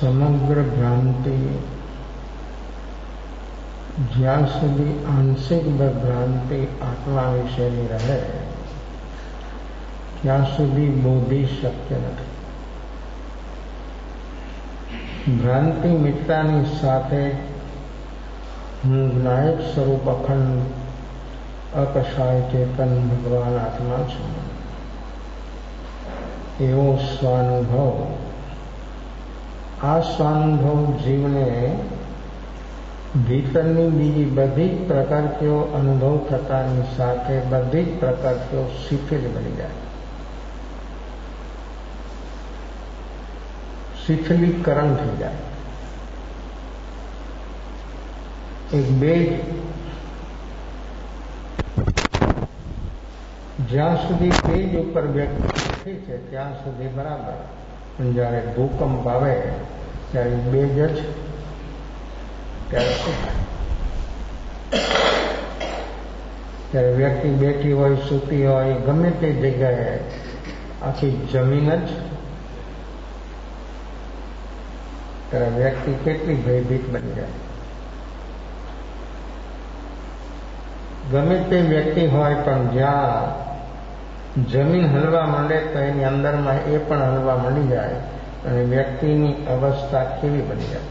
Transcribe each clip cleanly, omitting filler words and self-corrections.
સમગ્ર ભ્રાંતિ જ્યાં સુધી આંશિક ભ્રાંતિ આત્મા વિશેની રહે ત્યાં સુધી બોધિ શક્ય નથી. ભ્રાંતિ મિત્તાની સાથે હું જ્ઞાયક સ્વરૂપ અખંડ અકશાય ચેતન ભગવાન આત્મા છું એવો સ્વાનુભવ, આ સ્વાનુભવ જીવને ભીતરની બીજી બધી જ પ્રકૃતિઓ અનુભવ થતાની સાથે બધી જ પ્રકૃતિઓ શિથિલ બની જાય, શિથિલીકરણ થઈ જાય. એક બેજ જ્યાં સુધી બેજ ઉપર વ્યક્તિ છે ત્યાં સુધી બરાબર, પણ જ્યારે ભૂકંપ આવે ત્યારે બેજ જ ત્યારે શું થાય? ત્યારે વ્યક્તિ બેઠી હોય, સૂતી હોય, ગમે તે જગ્યાએ આખી જમીન જ, ત્યારે વ્યક્તિ કેટલી ભયભીત બની જાય. ગમે તે વ્યક્તિ હોય પણ જ્યાં જમીન હલવા માંડે તો એની અંદરમાં એ પણ હલવા માંડી જાય અને વ્યક્તિની અવસ્થા કેવી બની જાય.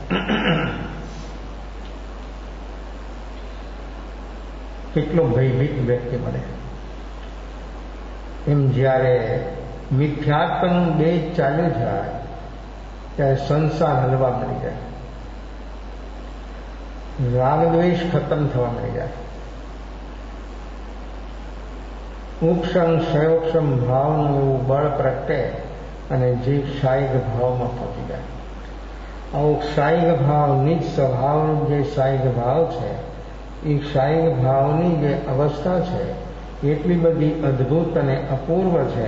કેટલો ભયભીત વ્યક્તિ બને. એમ જ્યારે મિથ્યાત્વનું બેજ ચાલ્યું જાય ત્યારે સંસાર હલવા મળી જાય, રાગ દ્વેષ ખતમ થવા મળી જાય, ઉપસંગ સંયોક્ષમ ભાવનું એવું બળ પ્રગટે અને જીવ શાયિક ભાવમાં પહોંચી જાય. આવો શાયિક ભાવ નિજ સ્વભાવનો જે શાયિક ભાવ છે એ શાયિક ભાવની જે અવસ્થા છે એટલી બધી અદ્ભુત અને અપૂર્વ છે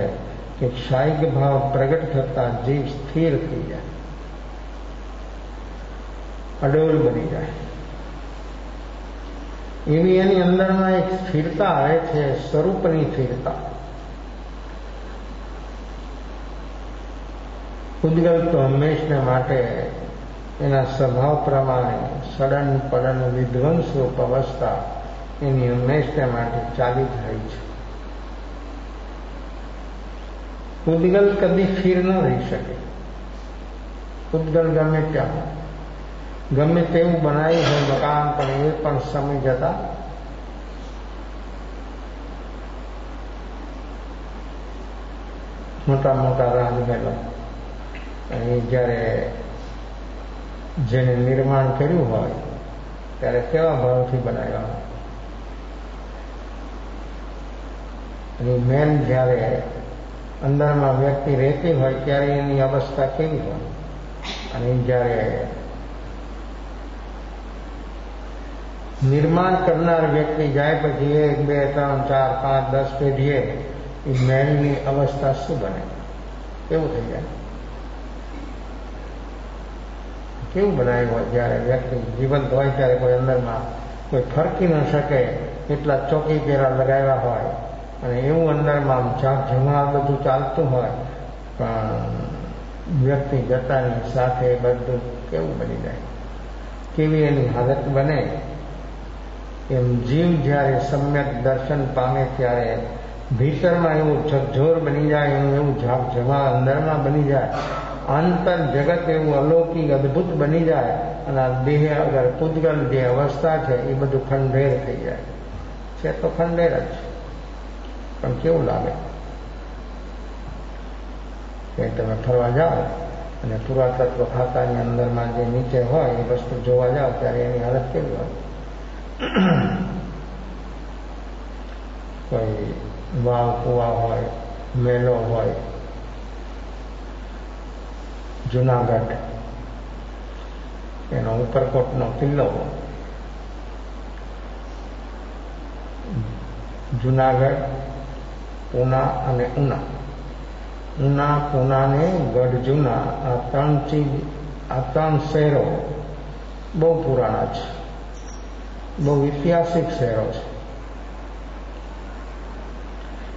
કે શાયિક ભાવ પ્રગટ થતા જીવ સ્થિર થઈ જાય, અડોલ બની જાય. એવી એની અંદરમાં એક સ્થિરતા આવે છે, સ્વરૂપની સ્થિરતા. પૂતગલ તો હંમેશને માટે એના સ્વભાવ પ્રમાણે સડન પડન વિધ્વંસ રૂપ અવસ્થા એની હંમેશને માટે ચાલી જ રહી છે. પૂતગલ કદી સ્થિર ન રહી શકે. પૂતગલ ગમે ત્યાં ગમે તેવું બનાવ્યું હોય મકાન, પણ એ પણ સમય જતા મોટા મોટા રાજમહેલો અને જ્યારે જેને નિર્માણ કર્યું હોય ત્યારે કેવા ભાવથી બનાવ્યા હોય, અને મેન જ્યારે અંદરમાં વ્યક્તિ રહેતી હોય ત્યારે એની અવસ્થા કેવી હોય, અને જ્યારે નિર્માણ કરનાર વ્યક્તિ જાય પછી 1, 2, 3, 4, 5, 10 પેઢીએ એ મહેલની અવસ્થા શું બને, કેવું થઈ જાય, કેવું બનાવ્યું હોય. જ્યારે વ્યક્તિ જીવંત હોય ત્યારે કોઈ અંદરમાં કોઈ ફરકી ન શકે એટલા ચોકી કેરા લગાવ્યા હોય અને એવું અંદરમાં ઝાકઝમાળ બધું ચાલતું હોય, પણ વ્યક્તિ જતાની સાથે બધું કેવું બની જાય, કેવી એની હાલત બને. એમ જીવ જ્યારે સમ્યક દર્શન પામે ત્યારે ભીતરમાં એવું ઝકઝોર બની જાય, એવું ઝાકઝમાળ અંદરમાં બની જાય, આંતર જગત એવું અલૌકિક અદભુત બની જાય અને આ દેહ અગર પૂતગલ જે અવસ્થા છે એ બધું ખંડેર થઈ જાય છે. તો ખંડેર જ છે, પણ કેવું લાગે કે તમે ફરવા જાઓ અને પુરાતત્વ ખાતાની અંદરમાં જે નીચે હોય એ વસ્તુ જોવા જાઓ ત્યારે એની હાલત કેવી હોય. કોઈ વાવ કુવા હોય, મેલો હોય, જુનાગઢ એનો ઉપરકોટનો કિલ્લો, જુનાગઢ, પૂના અને ઉના ઉના, પૂના ને ગઢ જૂના, આ ત્રણ શહેરો બહુ પુરાણા છે, બહુ ઐતિહાસિક શહેરો છે.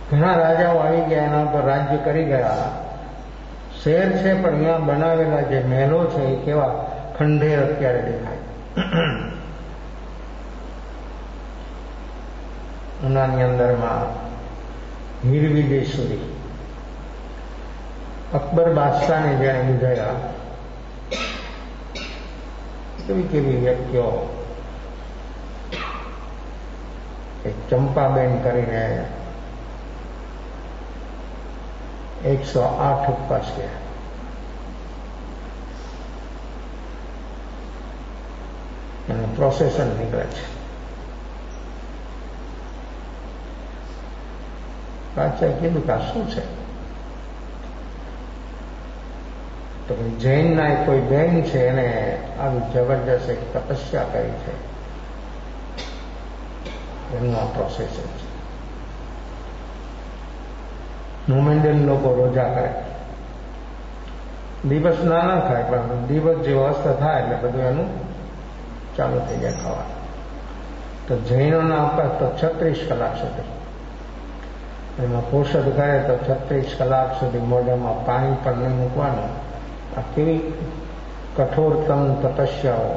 ઘણા રાજાઓ આવી ગયા, એના પર રાજ્ય કરી ગયા. શહેર છે પણ અહીંયા બનાવેલા જે મહેલો છે એ કેવા ખંડેર અત્યારે દેખાય. ઉનાની અંદરમાં હીરવિદેશ્વરી અકબર બાદશાહને જેને બુધાયા, કેવી કેવી વ્યક્તિઓ, એક ચંપાબેન કરીને 108 ઉપવાસ ગયા. અને પ્રોસેસન નીકળે છે. પાછા કીધું કે આ શું છે? તો જૈનના કોઈ બેન છે, એને આવી જબરજસ્ત એક તપસ્યા કરી છે, એનું આ પ્રોસેસન છે. મોમેન્ડન લોકો રોજા કરે, દિવસ ના ખાય, પણ દિવસ જેવો અસ્ત થાય એટલે બધું એનું ચાલુ થઈ જાય ખાવા. તો જૈનોના ઉપવાસ તો 36 કલાક સુધી, એમાં પોષદ કરે તો 36 કલાક સુધી મોઢામાં પાણી પણ નહીં મૂકવાનું. આ કેવી કઠોરતમ તપસ્યાઓ!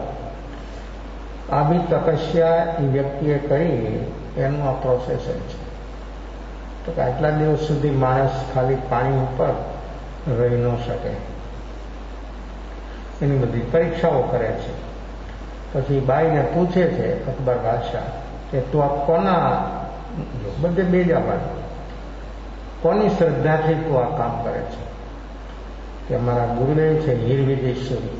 આ બી તપસ્યા એ વ્યક્તિએ કરી, એનું આ પ્રોસેસર છે. તો કે આટલા દિવસ સુધી માણસ ખાલી પાણી ઉપર રહી ન શકે, એની બધી પરીક્ષાઓ કરે છે. પછી બાઈને પૂછે છે અકબર બાદશાહ કે તું આ કોના, બધે બે જ આવવાનું, કોની શ્રદ્ધાથી તું આ કામ કરે છે? કે અમારા ગુરુદેવ છે હીરવિદેશ્વરી,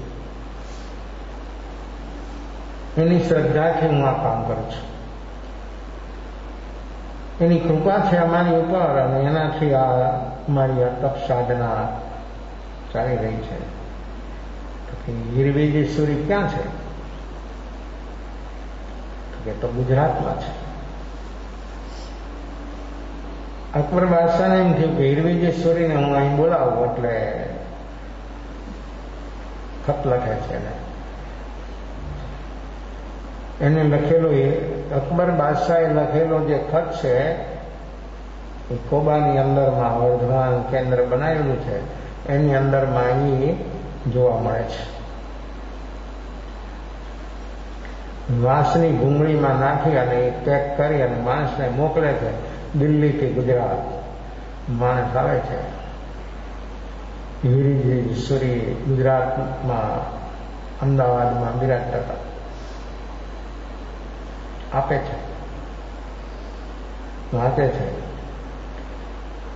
એની શ્રદ્ધાથી હું આ કામ કરું છું, એની કૃપા છે અમારી ઉપર, અને એનાથી આ અમારી આ તપ સાધના ચાલી રહી છે. હીરવિદેશ્વરી ક્યાં છે? કે તો ગુજરાતમાં છે. અકબર બાદશાહને એમ થયું કે હીરવિદેશ્વરીને હું અહીં બોલાવું, એટલે ખત લખે છે એને લખેલો, અકબર બાદશાહે લખેલો જે ખત છે એ કોબાની અંદરમાં વર્ધમાન કેન્દ્ર બનાવેલું છે, એની અંદરમાં એ જોવા મળે છે. વાંસની ભૂંગળીમાં નાખી અને એ પેક કરી અને માણસને મોકલે છે. દિલ્હીથી ગુજરાત માણસ આવે છે, હીરવિદેશ્વરી ગુજરાતમાં અમદાવાદમાં બિરાજતા હતા, આપે છે, વાંચે છે.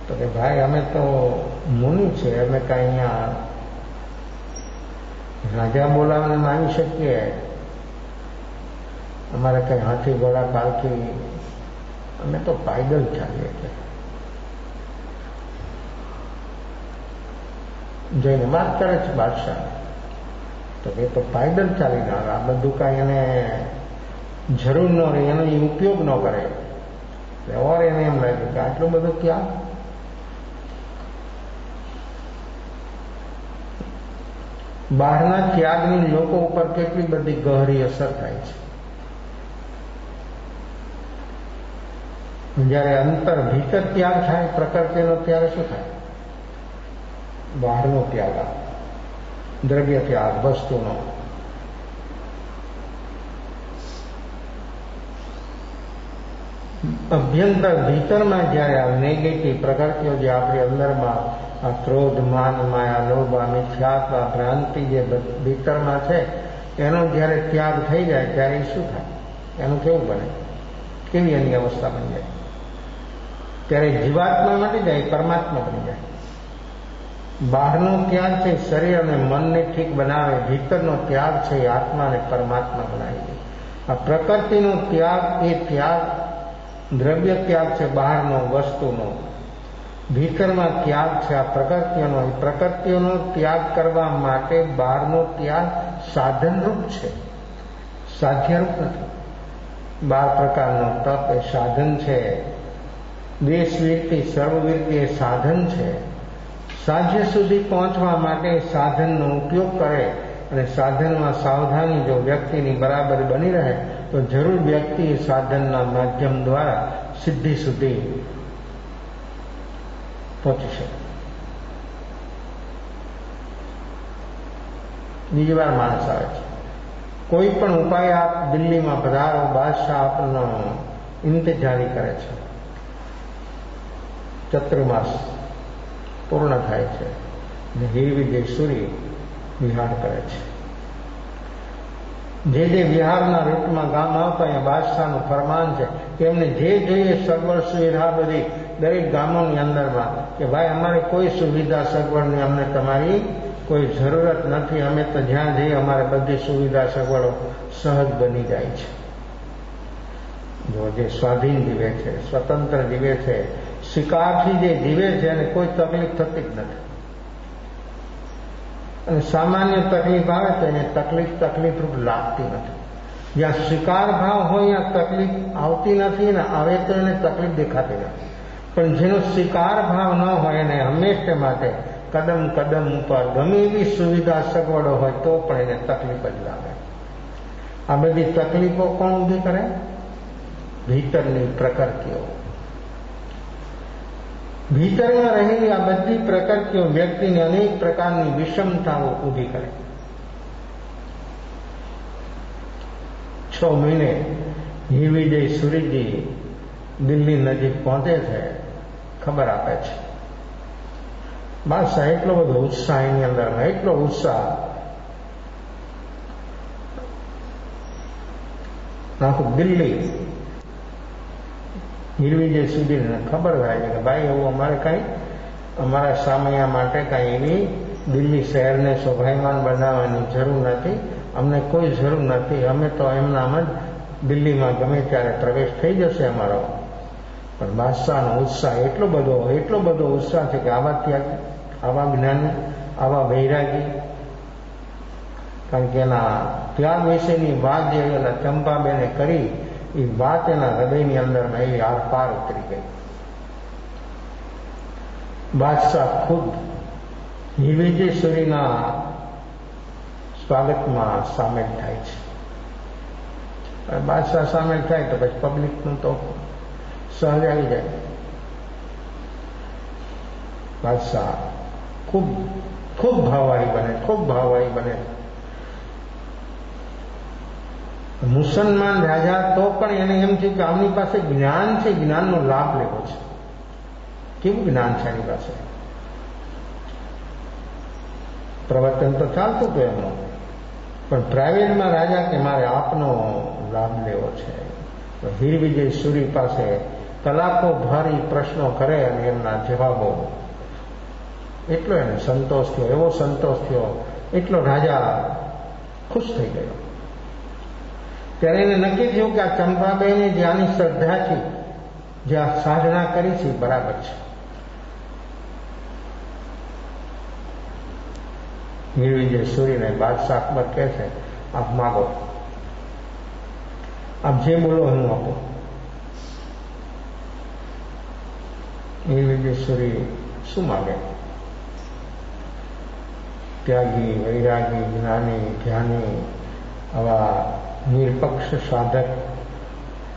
તો કે ભાઈ અમે તો મુનિ છે, અમે કાંઈ અહીંયા રાજા બોલાવીને માની શકીએ? અમારે કઈ હાથી ઘોડા પાલખી, અમે તો પાયદલ ચાલીએ છીએ. જઈને વાત કરે છે બાદશાહ, તો એ તો પાયદલ ચાલીને આવે, આ બધું કાંઈ એને જરૂર ન રહે, એનો ઉપયોગ ન કરે. ઓર એને એમ લાગે કે આટલું બધું ત્યાગ. બહારના ત્યાગની લોકો ઉપર કેટલી બધી ગહરી અસર થાય છે. જયારે અંતર ભીતર ત્યાગ થાય, પ્રકૃતિનો ત્યારે શું થાય? બહારનો ત્યાગ, દ્રવ્ય ત્યાગ, વસ્તુનો. અભ્યંતર ભીતરમાં જયારે આ નેગેટિવ પ્રકૃતિઓ જે આપણી અંદરમાં આ ક્રોધ, માન, માયા, લોભ, મિથ્યાત્વ, ભ્રાંતિ જે ભીતરમાં છે, એનો જયારે ત્યાગ થઈ જાય ત્યારે શું થાય? એનું કેવું બને? કેવી એની અવસ્થા બની જાય? ત્યારે જીવાત્મા મટી જાય, પરમાત્મા બની જાય. બહારનો ત્યાગ છે શરીર અને મનને ઠીક બનાવે, ભીતરનો ત્યાગ છે એ આત્માને પરમાત્મા બનાવી દે. આ પ્રકૃતિનો ત્યાગ એ ત્યાગ દ્રવ્ય ત્યાગ છે, બહારનો વસ્તુનો. ભીતરમાં ત્યાગ છે આ પ્રકૃતિઓનો. એ પ્રકૃતિઓનો ત્યાગ કરવા માટે બહારનો ત્યાગ સાધનરૂપ છે, સાધ્યરૂપ નથી. 12 પ્રકારનો તપ એ સાધન છે. દેશવીરતી, સર્વવીરતી એ સાધન છે. સાધ્ય સુધી પહોંચવા માટે સાધનનો ઉપયોગ કરે અને સાધનમાં સાવધાની જો વ્યક્તિની બરાબર બની રહે તો જરૂર વ્યક્તિ સાધનના માધ્યમ દ્વારા સિદ્ધિ સુધી પહોંચી શકે. બીજી વાર માણસ આવે છે, કોઈ પણ ઉપાય આપ દિલ્હીમાં પધારો, બાદશાહ આપનો ઇંતજારી કરે છે. ચતુર્માસ પૂર્ણ થાય છે અને હીરવિજય સૂર્ય વિહાર કરે છે. જે વિહારના રૂટમાં ગામ આવતા અહીંયા બાદશાહનું ફરમાન છે કે એમને જે જોઈએ સગવડ સુવિધા બધી દરેક ગામોની અંદરમાં કે ભાઈ અમારે કોઈ સુવિધા સગવડની અમને તમારી કોઈ જરૂરત નથી, અમે તો જ્યાં જઈએ અમારે બધી સુવિધા સગવડો સહજ બની જાય છે. જો જે સ્વાધીન જીવે છે, સ્વતંત્ર જીવે છે, શિકારથી જે જીવે છે એને કોઈ તકલીફ થતી જ નથી. અને સામાન્ય તકલીફ આવે તો એને તકલીફરૂપ લાગતી નથી. જ્યાં શિકાર ભાવ હોય ત્યાં તકલીફ આવતી નથી ને આવે તો એને તકલીફ દેખાતી નથી. પણ જેનો શિકાર ભાવ ન હોય એને હંમેશા માટે કદમ કદમ ઉપર ગમે એવી સુવિધા સગવડો હોય તો પણ એને તકલીફ જ લાગે. આ બધી તકલીફો કોણ ઊભી કરે? ભીતરની પ્રકૃતિઓ. ભીતરમાં રહેલી આ બધી પ્રકૃતિઓ વ્યક્તિને અનેક પ્રકારની વિષમતાઓ ઊભી કરે. 6 મહિને હીરવિજય સૂર્યજી દિલ્હી નજીક પહોંચે છે, ખબર આપે છે. બાદશાહ એટલો બધો ઉત્સાહ એની અંદર, એટલો ઉત્સાહ, આખું દિલ્હી હીરવિજય સુધીને ખબર થાય છે કે ભાઈ એવું અમારે કાંઈ અમારા સામૈયા માટે કાંઈ એવી દિલ્હી શહેરને શોભાયમાન બનાવવાની જરૂર નથી, અમને કોઈ જરૂર નથી, અમે તો એમનામ જ દિલ્હીમાં ગમે ત્યારે પ્રવેશ થઈ જશે અમારો. પણ બાદશાહનો ઉત્સાહ એટલો બધો ઉત્સાહ છે કે આવા ત્યાગ, આવા જ્ઞાની, આવા વૈરાગી, કારણ કે એના ત્યાગ વિશેની વાત જે એના ચંપાબેને કરી એ વાત એના હૃદયની અંદરમાં એવી આરપાર ઉતરી ગઈ. બાદશાહ ખુદ હીરવિજય સૂર્યના સ્વાગતમાં સામેલ થાય છે. બાદશાહ સામેલ થાય તો પછી પબ્લિકનું તો સહજ આવી જાય. બાદશાહ ખૂબ ભાવવાળી બને. મુસલમાન રાજા તો પણ એને એમ છે કે આમની પાસે જ્ઞાન છે, જ્ઞાનનો લાભ લેવો છે. કેવું જ્ઞાન છે એની પાસે? પ્રવચન તો ચાલતું હતું એમનું, પણ પ્રાઇવેટમાં રાજા કે મારે આપનો લાભ લેવો છે. તો હીરવિજય સૂર્ય પાસે કલાકો ભરી પ્રશ્નો કરે અને એમના જવાબો, એટલો એને સંતોષ થયો, એવો સંતોષ થયો, એટલો રાજા ખુશ થઈ ગયો. ત્યારે એને નક્કી થયું કે આ ચંપાબેને જે આની શ્રદ્ધાથી જે આ સાધના કરી છે બરાબર છે. હીરવિજય સૂર્યને બાદશાહ અકબર કહે છે, આપ માગો, આપ જે બોલો હું આપું. હીરવિજય સૂર્ય શું માગે? ત્યાગી, વૈરાગી, જ્ઞાની, ધ્યાની, આવા નિરપક્ષ સાધક,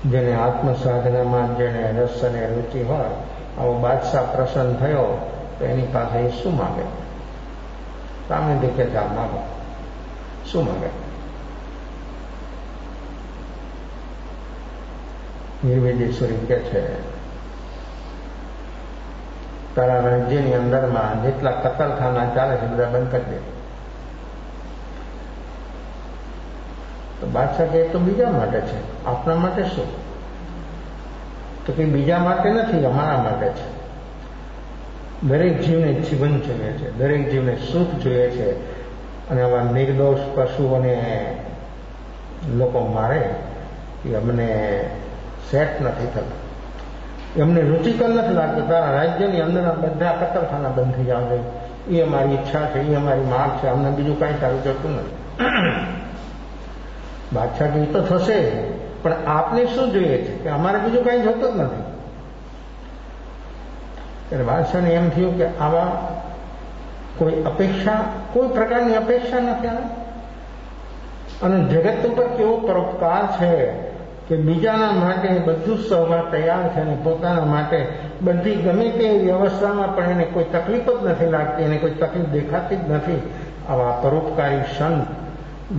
જેને આત્મ સાધનામાં જેને રસ અને રુચિ હોય, આવો બાદશાહ પ્રસન્ન થયો તો એની પાસે એ શું માગે? સામે દેખે છે, આ માગો. શું માગે? હીરવિજય સૂર્ય કહે છે, તારા રાજ્યની અંદરમાં જેટલા કતલખાના ચાલે છે બધા બંધ કરી દે. તો બાદશાહ કહે તો બીજા માટે છે, આપણા માટે શું? તો કે બીજા માટે નથી, અમારા માટે છે. દરેક જીવને જીવન જોઈએ છે, દરેક જીવને સુખ જોઈએ છે, અને આવા નિર્દોષ પશુઓને લોકો મારે એ અમને સેટ નથી થતું, એમને રુચિકર નથી લાગતું. તારા રાજ્યની અંદર બધા કતલખાના બંધ થઈ જવા જોઈએ, એ અમારી ઈચ્છા છે, એ અમારી માંગ છે, અમને બીજું કાંઈ સારું કરતું નથી. બાદશાહ તો થશે, પણ આપને શું જોઈએ છે કે અમારે બીજું કાંઈ જોતું જ નથી. એટલે બાદશાહને એમ થયું કે આવા કોઈ અપેક્ષા, કોઈ પ્રકારની અપેક્ષા નથી આને. અને જગત ઉપર કેવો પરોપકાર છે કે બીજાના માટે બધું સહવા તૈયાર છે અને પોતાના માટે બધી ગમે તે વ્યવસ્થામાં પણ એને કોઈ તકલીફ જ નથી લાગતી, એને કોઈ તકલીફ દેખાતી જ નથી. આવા પરોપકારી સંત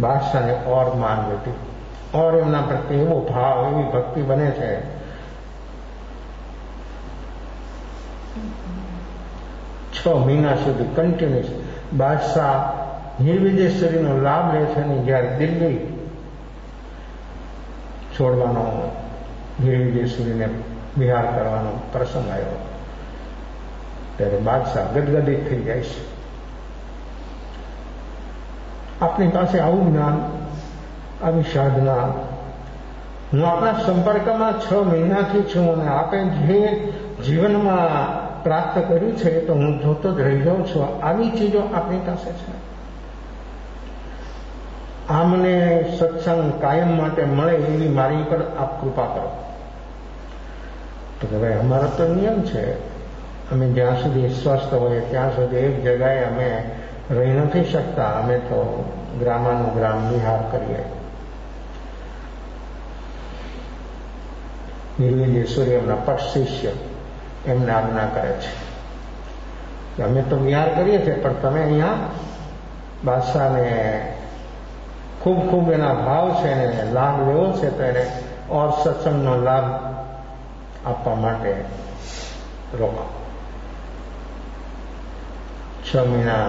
બાદશાહને ઓર માન હતી, ઓર એમના પ્રત્યે એવો ભાવ, એવી ભક્તિ બને છે. છ મહિના સુધી કન્ટિન્યુઅસ બાદશાહ નિર્વિદેશ્વરીનો લાભ લે છે. અને જ્યારે દિલ્હી છોડવાનો, નિર્વિદેશ્વરીને વિહાર કરવાનો પ્રસંગ આવ્યો ત્યારે બાદશાહ ગદગદિત થઈ જાય છે. આપણી પાસે આવું જ્ઞાન, આવી સાધના, હું આપણા સંપર્કમાં 6 મહિનાથી છું અને આપે જે જીવનમાં પ્રાપ્ત કર્યું છે તો હું જોતો જ રહી જાઉં છું. આવી ચીજો આપણી પાસે છે. આ મને સત્સંગ કાયમ માટે મળે એવી મારી પર આપ કૃપા કરો. તો કે ભાઈ અમારો તો નિયમ છે, અમે જ્યાં સુધી સ્વસ્થ હોઈએ ત્યાં સુધી એક જગાએ અમે રહી નથી શકતા, અમે તો ગ્રામાનુગ્રામ વિહાર કરીએ. નિર્વિદેશ્વરી એમના પટ શિષ્ય એમને આજ્ઞા કરે છે કે અમે તો વિહાર કરીએ છીએ, પણ તમે અહીંયા બાદશાહને ખૂબ ખૂબ એના ભાવ છે એને લાભ લેવો છે તો એને ઓર સત્સંગનો લાભ આપવા માટે રોકાઓ. 6 મહિના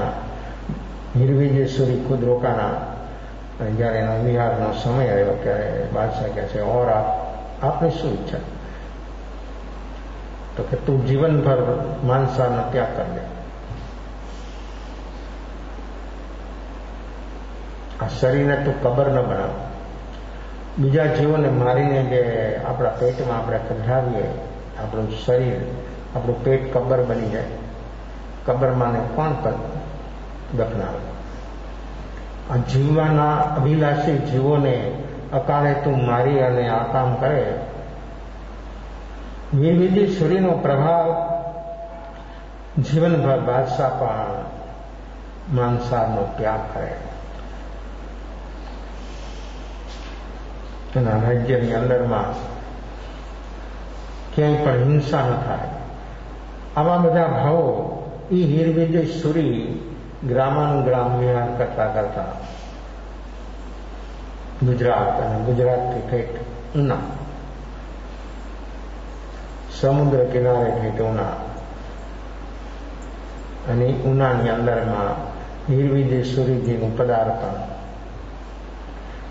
નિર્વિદેશ્વરી ખુદ રોકાણા. અને જ્યારે એનો વિહારનો સમય આવ્યો ત્યારે બાદશાહ કહે છે, ઓર આપની શું ઈચ્છા? તો કે તું જીવનભર માંસાહારનો ત્યાગ કરી દે. આ શરીરને તું કબર ન બનાવ. બીજા જીવોને મારીને જે આપણા પેટમાં આપણે કઢાવીએ, આપણું શરીર, આપણું પેટ કબર બની જાય. કબરમાં ને કોણ દફનાવે? આ જીવવાના અભિલાષી જીવોને અકાળે તું મારી અને આ કામ કરે. નિર્વિદેશ્વરીનો પ્રભાવ જીવનભર બાદશાહ પણ માંસાહારનો ત્યાગ કરે. તેના રાજ્યની અંદરમાં ક્યાંય પણ હિંસા ન થાય. આવા બધા ભાવો એ નિર્વિદેશ્વરી ગ્રામાનુગ્રામ વિહાર કરતા કરતા ગુજરાત અને ગુજરાતથી ઠેઠ ઉના, સમુદ્ર કિનારે ઠેઠ ઉના, અને ઉનાની અંદરમાં નિર્વિદેશ્વરીજીનું પદાર્પણ.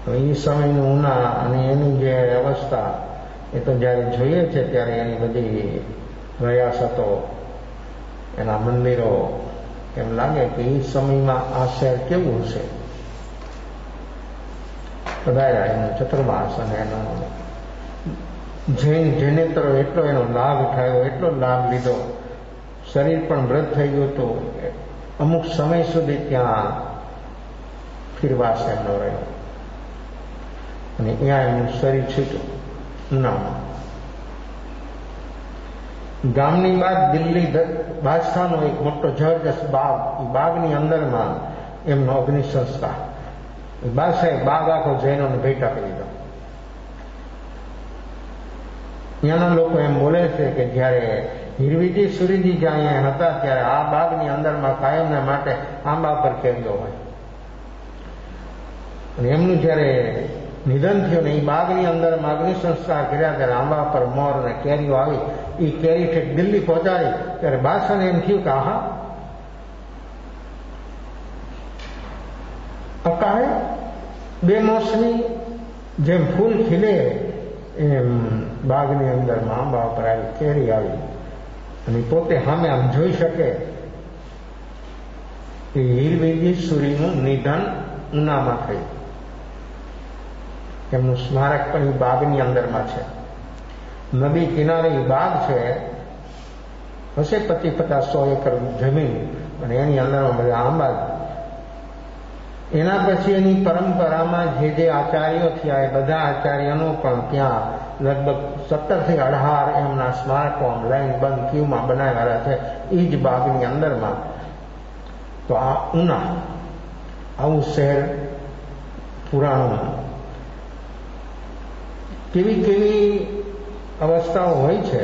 એ સમયનું ઉના અને એની જે અવસ્થા એ તો જ્યારે જોઈએ છે ત્યારે એની બધી પ્રયાસ હતો, એના મંદિરો, એમ લાગે કે એ સમયમાં આ શહેર કેવું હશે. પધાર્યા એનો ચતુર્માસ અને એનો જૈન જૈનેતરો એટલો એનો લાભ ઉઠાવ્યો, એટલો લાભ લીધો. શરીર પણ વ્રત થઈ ગયું હતું. અમુક સમય સુધી ત્યાં ફિરવાસ એમનો રહ્યો અને ત્યાં એમનું શરીર છૂટ્યું ઉનામાં. ગામની બાદ દિલ્હી બાદશાહનો એક મોટો જબરજસ્ત બાગ, એ બાગની અંદરમાં એમનો અગ્નિ સંસ્કાર. બાદશાહે બાગ આખો જૈનોને ભેટ આપી દીધો. ત્યાંના લોકો એમ બોલે છે કે જ્યારે નિર્વિદેશ્વરીજી જ્યાં હતા ત્યારે આ બાગની અંદરમાં કાયમના માટે આંબા પર કેરીઓ હોય. અને એમનું જ્યારે નિધન થયું ને એ બાગની અંદર અગ્નિ સંસ્કાર કર્યા ત્યારે આંબા પર મોર અને કેરીઓ આવી. એ કેરી ઠેક દિલ્હી પહોંચાડી ત્યારે બાદશાહને એમ થયું કે આહા, અકાળે બેમોસમી જેમ ફૂલ ખીલે એમ બાગની અંદરમાં આંબા પર આવી કેરી આવી. અને પોતે સામે આમ જોઈ શકે કે નિર્વિદેશ્વરીનું નિધન ઉનામાં થયું. એમનું સ્મારક પણ એ બાગની અંદરમાં છે. નદી કિનારે એ બાગ છે, હશે 50-100 એકર જમીન, અને એની અંદરમાં બધા આંબા. એના પછી એની પરંપરામાં જે આચાર્યો થયા એ બધા આચાર્યનો પણ ત્યાં લગભગ 17 થી 18 એમના સ્મારકો લાઈન બંધ ક્યુમાં બનાવેલા છે. એ જ બાગની અંદરમાં તો આ ઉના આવું શહેર પુરાણું કેવી કેવી અવસ્થાઓ હોય છે.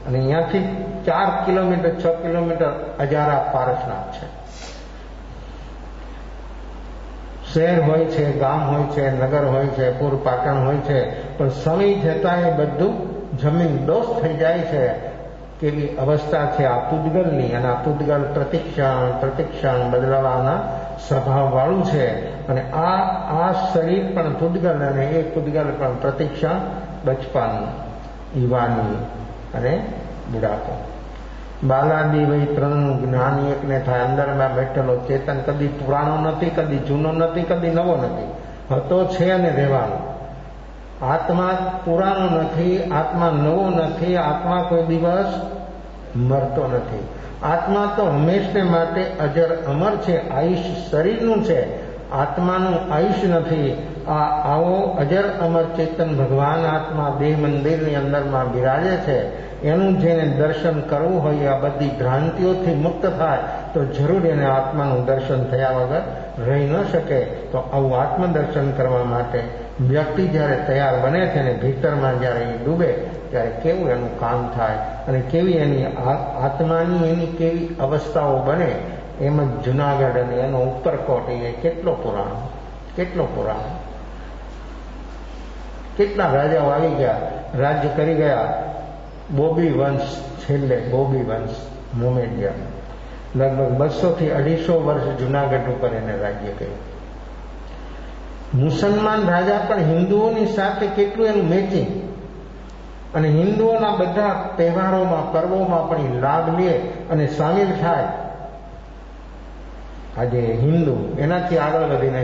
અને અહીંયાથી 4 કિલોમીટર 6 કિલોમીટર અજારા પારસનાથ છે. શહેર હોય છે, ગામ હોય છે, નગર હોય છે, પૂર પાટણ હોય છે, પણ સમય જતાં એ બધું જમીન દોષ થઈ જાય છે. કેવી અવસ્થા છે આ પૂતગલની. અને આ પૂતગલ પ્રતિક્ષણ બદલાવાના સ્વભાવવાળું છે. અને આ શરીર પણ પૂતગલ અને એ પૂતગલ પણ પ્રતિક્ષણ, બચપન, યુવાની અને બુઢાપો. બાલાદી વય ત્રણનું જ્ઞાન એકને થાય. અંદરમાં બેઠેલો ચેતન કદી પુરાણો નથી, કદી જૂનો નથી, કદી નવો નથી, હતો છે અને રહેવાનો. આત્મા પુરાણો નથી, આત્મા નવો નથી, આત્મા કોઈ દિવસ મરતો નથી. આત્મા તો હંમેશને માટે અજર અમર છે. આયુષ્ય શરીરનું છે, આત્માનું આયુષ્ય નથી. આવો અજર અમર ચેતન ભગવાન આત્મા દેહ મંદિરની અંદરમાં બિરાજે છે. એનું જેને દર્શન કરવું હોય, આ બધી ભ્રાંતિઓથી મુક્ત થાય તો જરૂર એને આત્માનું દર્શન થયા વગર રહી ન શકે. તો આવું આત્મદર્શન કરવા માટે વ્યક્તિ જ્યારે તૈયાર બને છે ને ભીતરમાં જ્યારે એ ડૂબે ત્યારે કેવું એનું કામ થાય અને કેવી એની આત્માની એની કેવી અવસ્થાઓ બને. એમ જ જુનાગઢ અને એનો ઉપરકોટ એ કેટલો પુરાણ. કેટલા રાજાઓ આવી ગયા, રાજ્ય કરી ગયા. બોબી વંશ, છેલ્લે બોબી વંશ મોમેડિયન લગભગ 200 થી 250 વર્ષ જુનાગઢ ઉપર એને રાજ્ય કર્યું. મુસલમાન રાજા પણ હિન્દુઓની સાથે કેટલું એનું મેચિંગ, અને હિન્દુઓના બધા તહેવારોમાં, પર્વોમાં પણ લાભ લે અને સામેલ થાય. આજે હિન્દુ, એનાથી આગળ વધીને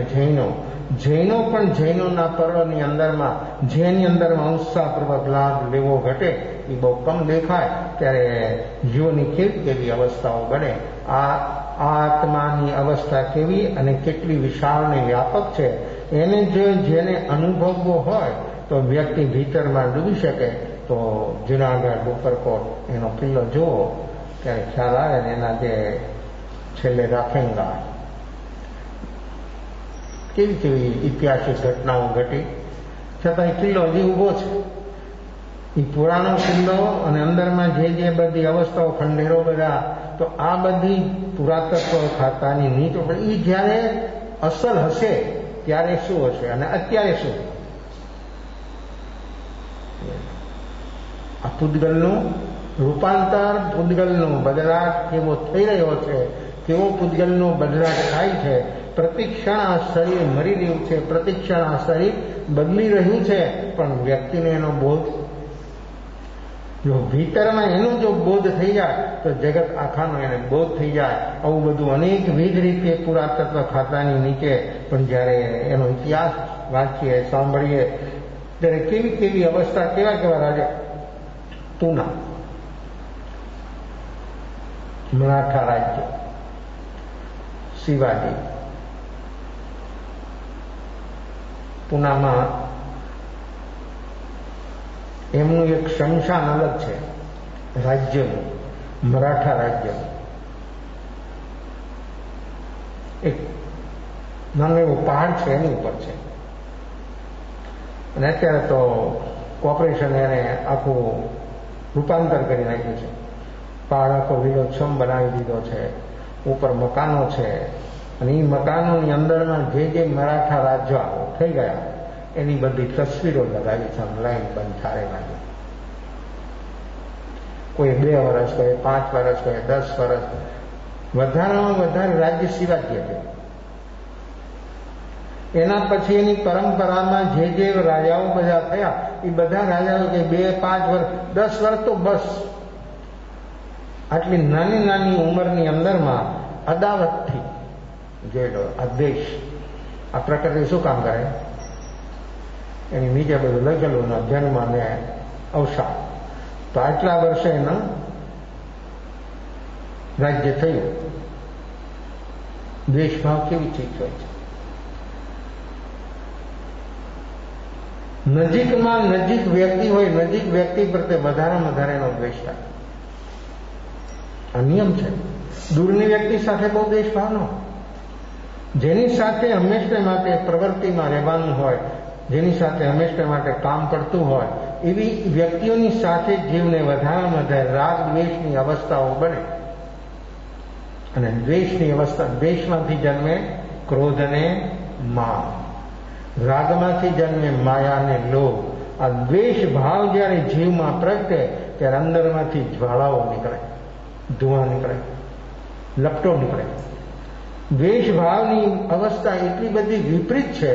જૈનો પણ જૈનોના પર્વની અંદરમાં, જેની અંદરમાં ઉત્સાહપૂર્વક લાભ લેવો ઘટે એ બહુ કમ દેખાય. ત્યારે જીવોની કેવી અવસ્થાઓ બને. આ આત્માની અવસ્થા કેવી અને કેટલી વિશાળ અને વ્યાપક છે એને જો જેને અનુભવવો હોય તો વ્યક્તિ ભીતરમાં ડૂબી શકે. તો જુનાગઢ ઉપરકોટ એનો કિલ્લો જુઓ ત્યારે ખ્યાલ આવે ને એના જે છેલ્લે રાખેંગા કેવી ઐતિહાસિક ઘટનાઓ ઘટી, છતાં કિલ્લો હજી ઊભો છે. એ પુરાણો કિલ્લો અને અંદરમાં જે બધી અવસ્થાઓ, ખંડેરો બધા, તો આ બધી પુરાતત્વ ખાતાની નીતિ એ જ્યારે અસલ હશે ત્યારે શું હશે અને અત્યારે શું. આ પૂતગલનું રૂપાંતર, પૂતગલનો બદલાટ કેવો થઈ રહ્યો છે, કેવો પૂતગલનો બદલાટ થાય છે. પ્રતિક્ષણ આ શરીર મરી રહ્યું છે, પ્રતિક્ષણ આ શરીર બદલી રહ્યું છે, પણ વ્યક્તિને એનો બોધ, જો ભીતરમાં એનો જો બોધ થઈ જાય તો જગત આખાનો એને બોધ થઈ જાય. આવું બધું અનેકવિધ રીતે પુરાતત્વ ખાતાની નીચે પણ જ્યારે એનો ઇતિહાસ વાંચીએ, સાંભળીએ ત્યારે કેવી અવસ્થા, કેવા રાજા. પૂના મરાઠા રાજ્ય, શિવાજી. પૂનામાં એમનું એક શમશાન અલગ છે રાજ્યનું, મરાઠા રાજ્યનું. એક નાનું એવું પહાડ છે એની ઉપર છે. અને અત્યારે તો કોર્પોરેશન એને આખું રૂપાંતર કરી નાખ્યું છે. પહાડ આખો લીલોછમ બનાવી દીધો છે, ઉપર મકાનો છે. અને એ મકાનોની અંદરમાં જે મરાઠા રાજાઓ થઈ ગયા એની બધી તસવીરો લગાવી છે, લાઈન બંધ થાળેમાં. કોઈ 2 વર્ષ, કોઈ 5 વર્ષ, કોઈ 10 વર્ષ. વધારેમાં વધારે રાજ્ય શિવાજી હતું. એના પછી એની પરંપરામાં જે રાજાઓ બધા થયા એ બધા રાજાઓ કે 2-5 વર્ષ, 10 વર્ષ તો બસ. આટલી નાની ઉંમરની અંદરમાં અદાવતથી જોઈ આ દેશ, આ પ્રકૃતિ શું કામ કરે, એની નીચે બધું લખેલું જન્મ અને અવસાન. તો આટલા વર્ષે એનું રાજ્ય થયું. દ્વેષભાવ કેવી ચીજ હોય છે. નજીક વ્યક્તિ હોય, નજીક વ્યક્તિ પ્રત્યે વધારે એનો દ્વેષ થાય. આ નિયમ છે. દૂરની વ્યક્તિ સાથે બહુ દ્વેષભાવ ન હોય. જેની સાથે હંમેશા માટે પ્રવૃત્તિમાં રહેવાનું હોય, જેની સાથે હંમેશા માટે કામ કરતું હોય, એવી વ્યક્તિઓની સાથે જીવને વધારેમાં વધારે રાગ દ્વેષની અવસ્થાઓ બને. અને દ્વેષની અવસ્થા, દ્વેષમાંથી જન્મે ક્રોધ અને માન, રાગમાંથી જન્મે માયા અને લોભ. આ દ્વેષ ભાવ જ્યારે જીવમાં પ્રગટે ત્યારે અંદરમાંથી જ્વાળાઓ નીકળે, ધુઆ નીકળે, લપટો નીકળે. દ્વેષ ભાવની અવસ્થા એટલી બધી વિપરીત છે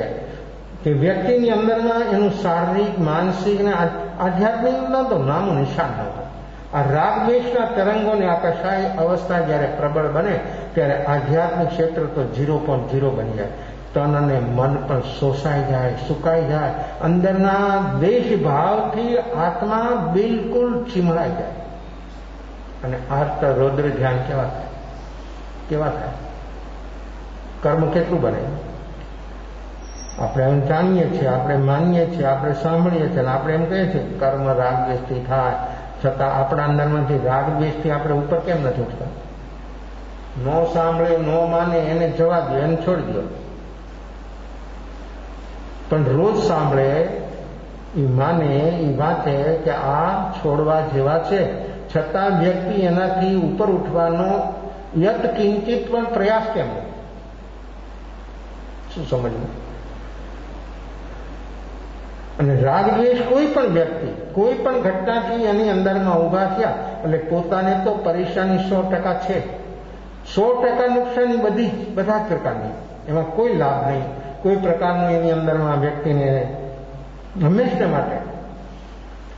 કે વ્યક્તિની અંદરમાં એનું શારીરિક, માનસિક અને આધ્યાત્મિક તો નામું નિશાન ન હોય. આ રાગ દ્વેષના તરંગોની આકાશાઈ અવસ્થા જ્યારે પ્રબળ બને ત્યારે આધ્યાત્મિક ક્ષેત્ર તો 0.0 બની જાય. તન અને મન પણ શોષાઈ જાય, સુકાઈ જાય. અંદરના દ્વેષ ભાવથી આત્મા બિલકુલ ચીમળાઈ જાય. અને આર્ત રૌદ્ર ધ્યાન કેવા થાય? કર્મ કેટલું બને? આપણે એમ જાણીએ છીએ, આપણે માનીએ છીએ, આપણે સાંભળીએ છીએ, આપણે એમ કહીએ છીએ કર્મ રાગ દ્વેષથી થાય, છતાં આપણા અંદરમાંથી રાગ દ્વેષથી આપણે ઉપર કેમ નથી ઉઠતા? નો સાંભળે, નો માને એને જવા દો, એને છોડી દો. પણ રોજ સાંભળે, એ માને, એ વાંચે કે આ છોડવા જેવા છે, છતાં વ્યક્તિ એનાથી ઉપર ઉઠવાનો યત કિંચિત પણ પ્રયાસ કેમ? શું સમજવું? અને રાગ દ્વેષ કોઈ પણ વ્યક્તિ, કોઈ પણ ઘટનાથી એની અંદરમાં ઉભા થયા એટલે પોતાને તો પરેશાની 100% છે. 100% નુકસાની બધા જ પ્રકારની, એમાં કોઈ લાભ નહીં, કોઈ પ્રકારનું એની અંદરમાં વ્યક્તિને હંમેશા માટે.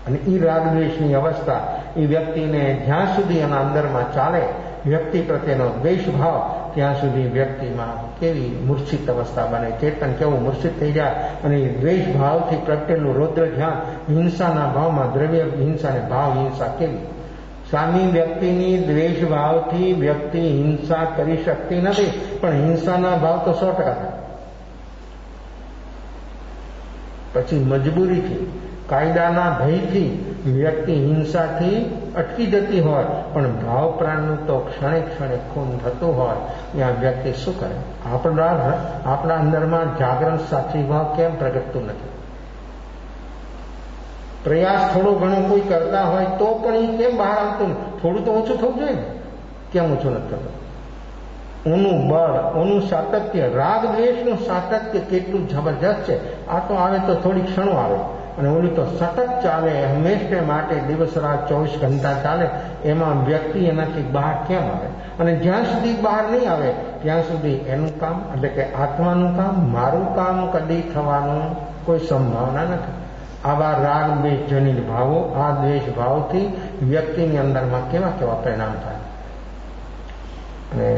અને એ રાગ દ્વેષની અવસ્થા એ વ્યક્તિને જ્યાં સુધી એના અંદરમાં ચાલે, વ્યક્તિ પ્રત્યેનો દ્વેષ ભાવ, ત્યાં સુધી વ્યક્તિમાં કેવી મૂર્છિત અવસ્થા બને, ચેતન કેવું મૂર્છિત થઈ જાય. અને દ્વેષ ભાવથી પ્રગટેલું રૌદ્ર ધ્યાન, હિંસાના ભાવમાં દ્રવ્ય હિંસા અને ભાવ હિંસા કેવી? સામી વ્યક્તિની દ્વેષ ભાવથી વ્યક્તિ હિંસા કરી શકતી નથી, પણ હિંસાના ભાવ તો 100% થાય. પછી મજબૂરીથી, કાયદાના ભયથી વ્યક્તિ હિંસાથી અટકી જતી હોય, પણ ભાવ પ્રાણનું તો ક્ષણે ક્ષણે ખૂન થતું હોય, ત્યાં વ્યક્તિ શું કરે? આપણા અંદરમાં જાગરણ સાચી ભાવ કેમ પ્રગટતું નથી? પ્રયાસ થોડો ઘણો કોઈ કરતા હોય તો પણ એ કેમ બહાર આવતું નથી? થોડું તો ઓછું થવું જોઈએ ને, કેમ ઓછું નથી થતું? ઓનું બળ, ઓનું સાતત્ય, રાગ દ્વેષનું સાતત્ય કેટલું જબરજસ્ત છે. આ તો આવે તો થોડી ક્ષણો આવે, અને ઓલું તો સતત ચાલે, હંમેશા માટે, દિવસ રાત 24 ઘંટા ચાલે. એમાં વ્યક્તિ એનાથી બહાર કેમ આવે? અને જ્યાં સુધી બહાર નહીં આવે ત્યાં સુધી એનું કામ, એટલે કે આત્માનું કામ, મારું કામ કદી થવાનું કોઈ સંભાવના નથી. આવા રાગ દ્વેષ જનિત ભાવો, આ દ્વેષ ભાવથી વ્યક્તિની અંદરમાં કેવા પરિણામ થાય. અને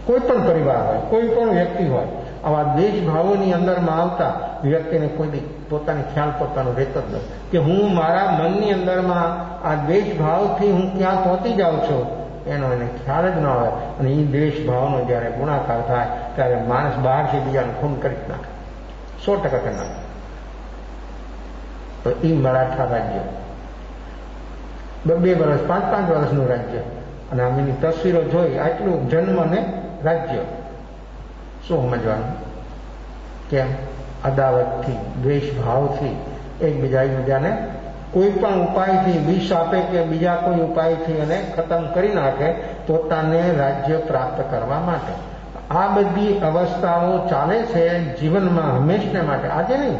કોઈ પણ પરિવાર હોય, કોઈ પણ વ્યક્તિ હોય, આવા દ્વેષ ભાવોની અંદરમાં આવતા વ્યક્તિને કોઈ પોતાની ખ્યાલ પોતાનો રહેતો જ નથી કે હું મારા મનની અંદરમાં આ દ્વેષ ભાવથી હું ક્યાં પહોંચી જાઉં છું, એનો એને ખ્યાલ જ ન આવે. અને એ દ્વેષ ભાવનો જ્યારે ગુણાકાર થાય ત્યારે માણસ બહારથી બીજાને ખૂન કરી જ નાખે, 100% કરી નાખે. તો એ મરાઠા રાજ્ય 2 વર્ષ, 5-5 વર્ષનું રાજ્ય, અને આમની તસવીરો જોઈ, આટલું જન્મ ને રાજ્ય, શું સમજવાનું? કેમ? અદાવતથી, દ્વેષ ભાવથી એકબીજાને કોઈ પણ ઉપાયથી વિષ આપે કે બીજા કોઈ ઉપાયથી એને ખતમ કરી નાખે પોતાને રાજ્ય પ્રાપ્ત કરવા માટે. આ બધી અવસ્થાઓ ચાલે છે જીવનમાં હંમેશા માટે, આજે નહીં,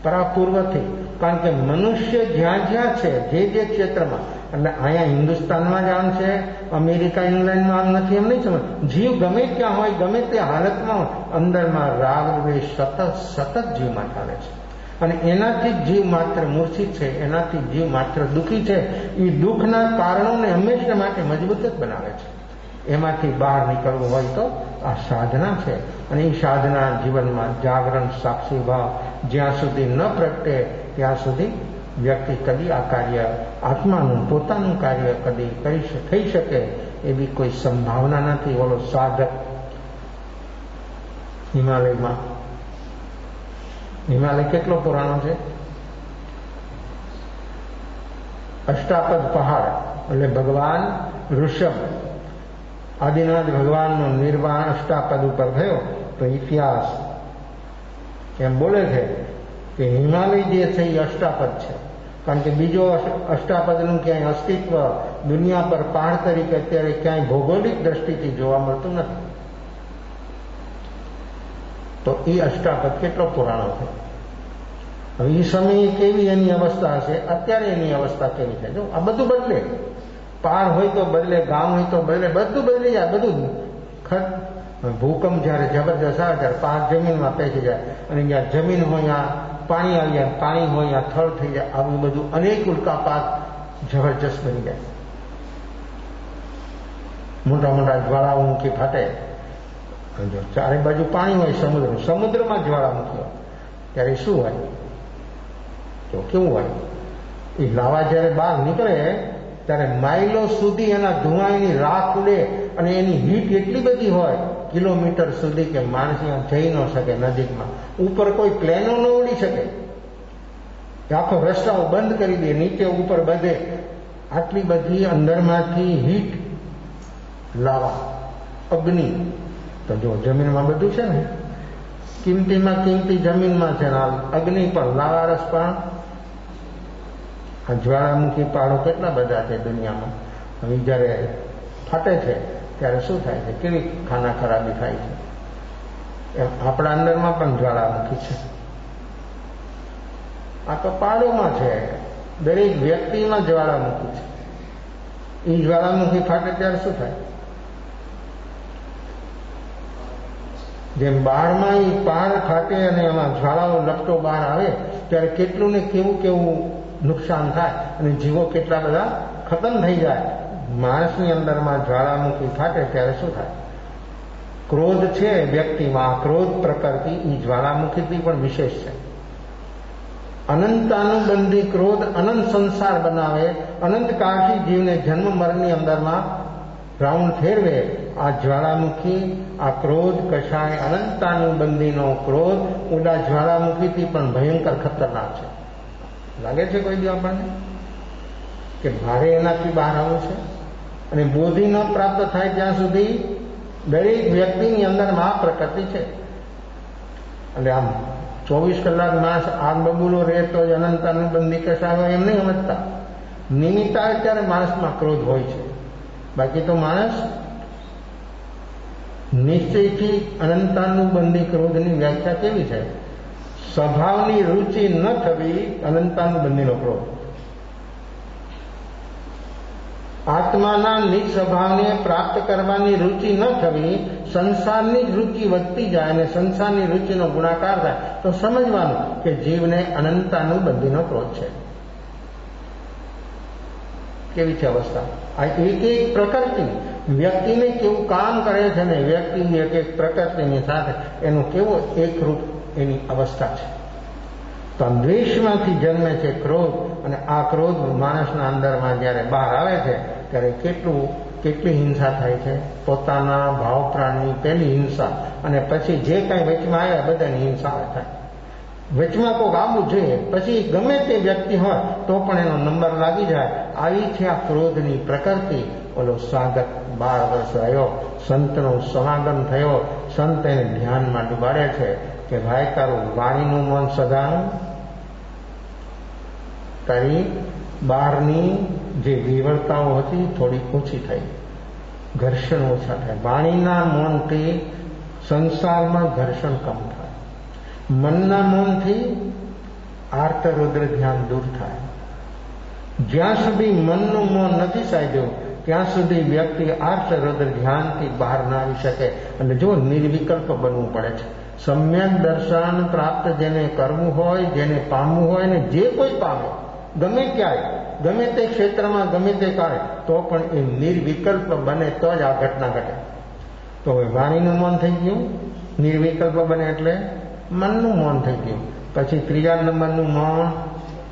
પરાપૂર્વથી. કારણ કે મનુષ્ય જ્યાં જ્યાં છે, જે ક્ષેત્રમાં, એટલે અહીંયા હિન્દુસ્તાનમાં જ આમ છે, અમેરિકા, ઇંગ્લેન્ડમાં આમ નથી, એમ નહીં સમજ. જીવ ગમે ત્યાં હોય, ગમે તે હાલતમાં અંદરમાં રાગ દ્વેષ સતત જીવમાં ચાલે છે. અને એનાથી જીવ માત્ર મૂર્છિત છે, એનાથી જીવ માત્ર દુઃખી છે. એ દુઃખના કારણોને હંમેશા માટે મજબૂત જ બનાવે છે. એમાંથી બહાર નીકળવું હોય તો આ સાધના છે. અને એ સાધના જીવનમાં જાગરણ, સાક્ષી ભાવ જ્યાં સુધી ન પ્રગટે ત્યાં સુધી વ્યક્તિ કદી આ કાર્ય, આત્માનું પોતાનું કાર્ય કદી થઈ શકે એવી કોઈ સંભાવના નથી. ઓલો સાધક હિમાલય કેટલો પુરાણો છે? અષ્ટાપદ પહાડ, એટલે ભગવાન ઋષભ આદિનાથ ભગવાનનો નિર્વાણ અષ્ટાપદ ઉપર થયો તો ઇતિહાસ એમ બોલે છે કે હિમાલય જે છે એ અષ્ટાપદ છે, કારણ કે બીજો અષ્ટાપદનું ક્યાંય અસ્તિત્વ દુનિયા પર પહાડ તરીકે અત્યારે ક્યાંય ભૌગોલિક દ્રષ્ટિથી જોવા મળતું નથી. તો એ અષ્ટાપદ કેટલો પુરાણો છે. હવે એ સમયે કેવી એની અવસ્થા હશે, અત્યારે એની અવસ્થા કેવી છે. જો આ બધું બદલે, પહાડ હોય તો બદલે, ગામ હોય તો બદલે, બધું બદલી જાય. બધું ભૂકંપ જ્યારે જબરજસ્ત આવે ત્યારે પહાડ જમીનમાં પેસી જાય, અને જ્યાં જમીન હોય ત્યાં પાણી આવી જાય, પાણી હોય ત્યાં થળ થઈ જાય. આવું બધું અનેક ઉલ્કાપાત જબરજસ્ત બની જાય. મોટા મોટા જ્વાળામુખી ફાટે, જો ચારે બાજુ પાણી હોય, સમુદ્રમાં જ્વાળામુખી હોય ત્યારે શું હોય, તો કેવું હોય. એ લાવા જ્યારે બહાર નીકળે ત્યારે માઇલો સુધી એના ધુમાઈની રાખ ઉડે, અને એની હીટ એટલી બધી હોય કિલોમીટર સુધી કે માણસ ત્યાં જઈ ન શકે નજીકમાં. ઉપર કોઈ પ્લેનો ન ઉડી શકે, આખો રસ્તાઓ બંધ કરી દે, નીચે ઉપર બધે આટલી બધી અંદરમાંથી હીટ, લાવા, અગ્નિ. તો જો જમીનમાં બધું છે ને, કિંમતીમાં કિંમતી જમીનમાં છે, અગ્નિ પણ, લાવારસ પણ. આ જ્વાળામુખી પહાડો કેટલા બધા છે દુનિયામાં. હવે જ્યારે ફાટે છે ત્યારે શું થાય છે, કેવી ખાના ખરાબી થાય છે. એમ આપણા અંદરમાં પણ જ્વાળામુખી છે. આ તો પહાડોમાં છે, દરેક વ્યક્તિમાં જ્વાળામુખી છે. એ જ્વાળામુખી ફાટે ત્યારે શું થાય, જેમ બહારમાં એ પહાડ ફાટે અને એમાં જ્વાળાઓ લપટો બહાર આવે ત્યારે કેટલું ને કેવું કેવું નુકસાન થાય, અને જીવો કેટલા બધા ખતમ થઈ જાય. માણસની અંદરમાં જ્વાળામુખી ફાટે ત્યારે શું થાય, ક્રોધ છે વ્યક્તિમાં, ક્રોધ પ્રકૃતિ એ જ્વાળામુખીથી પણ વિશેષ છે. અનંતાનુબંધી ક્રોધ અનંત સંસાર બનાવે, અનંત કાળથી જીવને જન્મ મરણની અંદરમાં રાઉન્ડ ફેરવે. આ જ્વાળામુખી, આ ક્રોધ કશાય અનંતાનુબંધીનો ક્રોધ ઉડા જ્વાળામુખીથી પણ ભયંકર ખતરનાક છે. લાગે છે કોઈ દી આપણને કે મારે એનાથી બહાર આવવું છે? અને બોધિ ન પ્રાપ્ત થાય ત્યાં સુધી દરેક વ્યક્તિની અંદરમાં આ પ્રકૃતિ છે. એટલે આમ 24 કલાક માણસ આગ બબૂલો રહેતો જ અનંતાનુબંધી કશાય હોય એમ નહીં સમજતા. નિમિત્ત આવે ત્યારે માણસમાં ક્રોધ હોય છે, બાકી તો માણસ નિશ્ચયથી અનંતાનુબંધી ક્રોધની વ્યાખ્યા કેવી છે, સ્વભાવની રુચિ ન થવી અનંતાનુબંધીનો ક્રોધ. આત્માના નિજ સ્વભાવને પ્રાપ્ત કરવાની રુચિ ન થવી, સંસારની જ રુચિ વધતી જાય અને સંસારની રુચિનો ગુણાકાર થાય તો સમજવાનું કે જીવને અનંતાનુબંધીનો ક્રોધ છે. કેવી છે અવસ્થા? આ એક એક પ્રકૃતિ વ્યક્તિને કેવું કામ કરે છે ને વ્યક્તિની એક એક પ્રકૃતિની સાથે એનું કેવો એકરૂપ એની અવસ્થા છે. તો દ્વેષમાંથી જન્મે છે ક્રોધ, અને આ ક્રોધ માણસના અંદરમાં જ્યારે બહાર આવે છે ત્યારે કેટલી હિંસા થાય છે. પોતાના ભાવ પ્રાણની પહેલી હિંસા, અને પછી જે કાંઈ વચમાં આવ્યા બધાની હિંસા થાય. વચમાં કોઈક આવવું જોઈએ, પછી ગમે તે વ્યક્તિ હોય તો પણ એનો નંબર લાગી જાય. આવી છે આ ક્રોધની પ્રકૃતિ. ઓલો સ્વાગત 12 વર્ષ રહ્યો, સંતનો સમાગમ થયો, સંત એને ધ્યાનમાં ડુબાડે છે કે ભાઈ તારું વાણીનું મન સદાનું, તારી બહારની જે વિવરતાઓ હતી થોડી ઓછી થઈ, ઘર્ષણ ઓછા થાય. વાણીના મૌનથી સંસારમાં ઘર્ષણ કમ થાય. મનના મૌનથી આર્ત રુદ્ર ધ્યાન દૂર થાય. જ્યાં સુધી મનનું મૌન નથી સાધ્યું ત્યાં સુધી વ્યક્તિ આર્ત રુદ્ર ધ્યાનથી બહાર ના આવી શકે. અને જો નિર્વિકલ્પ બનવું પડે છે. સમ્યક દર્શન પ્રાપ્ત જેને કરવું હોય, જેને પામવું હોય, ને જે કોઈ પામે, ગમે ક્યારે, ગમે તે ક્ષેત્રમાં, ગમે તે કાળે, તો પણ એ નિર્વિકલ્પ બને તો જ આ ઘટના ઘટે. તો હવે વાણીનું મૌન થઈ ગયું, નિર્વિકલ્પ બને એટલે મનનું મૌન થઈ ગયું. પછી ત્રીજા નંબરનું મૌન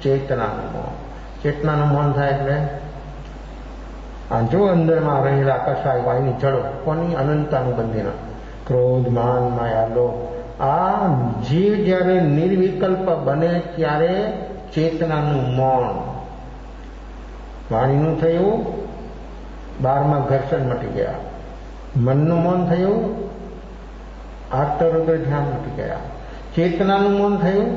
ચેતનાનું મૌન. ચેતનાનું મૌન થાય એટલે આ જો અંદરમાં રહેલા કશાય વાયની જડો, કોની? અનંતાનુબંધીના ક્રોધ, માન, માયા, લોભ. આ જીવ જ્યારે નિર્વિકલ્પ બને ત્યારે ચેતનાનું મૌન. વાણીનું થયું, 12માં ઘર્ષણ મટી ગયા. મનનું મૌન થયું, આર્તરુદ્ર ધ્યાન નથી ગયા. ચેતનાનું મૌન થયું,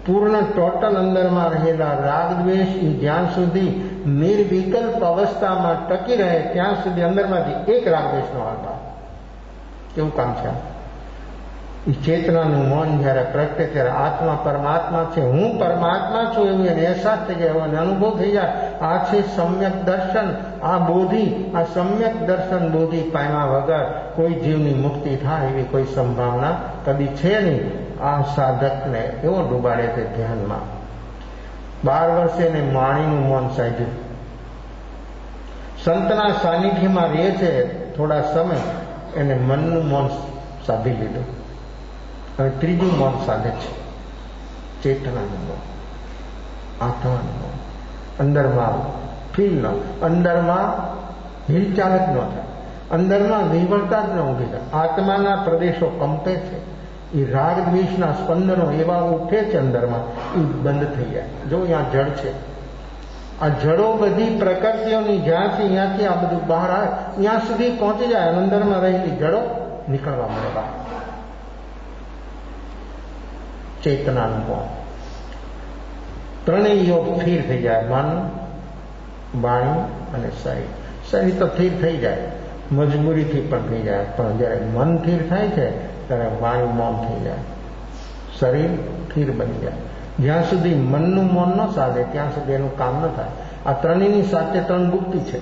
પૂર્ણ ટોટલ અંદરમાં રહેલા રાગ દ્વેષ જ્યાં સુધી નિર્વિકલ્પ અવસ્થામાં ટકી રહે ત્યાં સુધી અંદરમાંથી એક રાગ દ્વેષનો આકાર. કેવું કામ છે? એ ચેતનાનું મૌન જયારે પ્રગટે ત્યારે આત્મા પરમાત્મા છે, હું પરમાત્મા છું એવું એને અહેસાસ થઈ જાય, અને અનુભવ થઈ જાય. આ છે સમ્યક દર્શન. આ બોધિ, આ સમ્યક દર્શન બોધિ પામ્યા વગર કોઈ જીવની મુક્તિ થાય એવી કોઈ સંભાવના કદી છે નહીં. આ સાધકને એવો ડૂબાડે છે ધ્યાનમાં. 12 વર્ષે એને વાણીનું મૌન સાધ્યું. સંતના સાનિધ્યમાં રહે છે થોડા સમય, એને મનનું મૌન સાધી લીધું. હવે ત્રીજું મૌન સાધે છે, ચેતનાનું મૌન, આત્માનું મૌન. અંદરમાં ફીલ ન, અંદરમાં હિલચાલ જ ન થાય, અંદરમાં વિવરતા જ ન ઊભી થાય. આત્માના પ્રદેશો કંપે છે, એ રાગ દ્વેષના સ્પંદનો એવા ઉઠે છે અંદરમાં, એ બંધ થઈ જાય. જો અહીંયા જળ છે, આ જડો બધી પ્રકૃતિઓની જ્યાંથી અહીંયાથી આ બધું બહાર આવે ત્યાં સુધી પહોંચી જાય, અંદરમાં રહેલી જડો નીકળવા મળે બહાર. ચેતનાનું મૌન. ત્રણેય યોગ સ્થિર થઈ જાય, મન, વાણી અને શરીર. શરીર તો સ્થિર થઈ જાય, મજબૂરીથી પણ થઈ જાય, પણ જ્યારે મન સ્થિર થાય છે ત્યારે વાણી મૌન થઈ જાય, શરીર સ્થિર બની જાય. જ્યાં સુધી મનનું મૌન ન સાધે ત્યાં સુધી એનું કામ ન થાય. આ ત્રણેયની સાથે 3 ગુપ્તિ છે: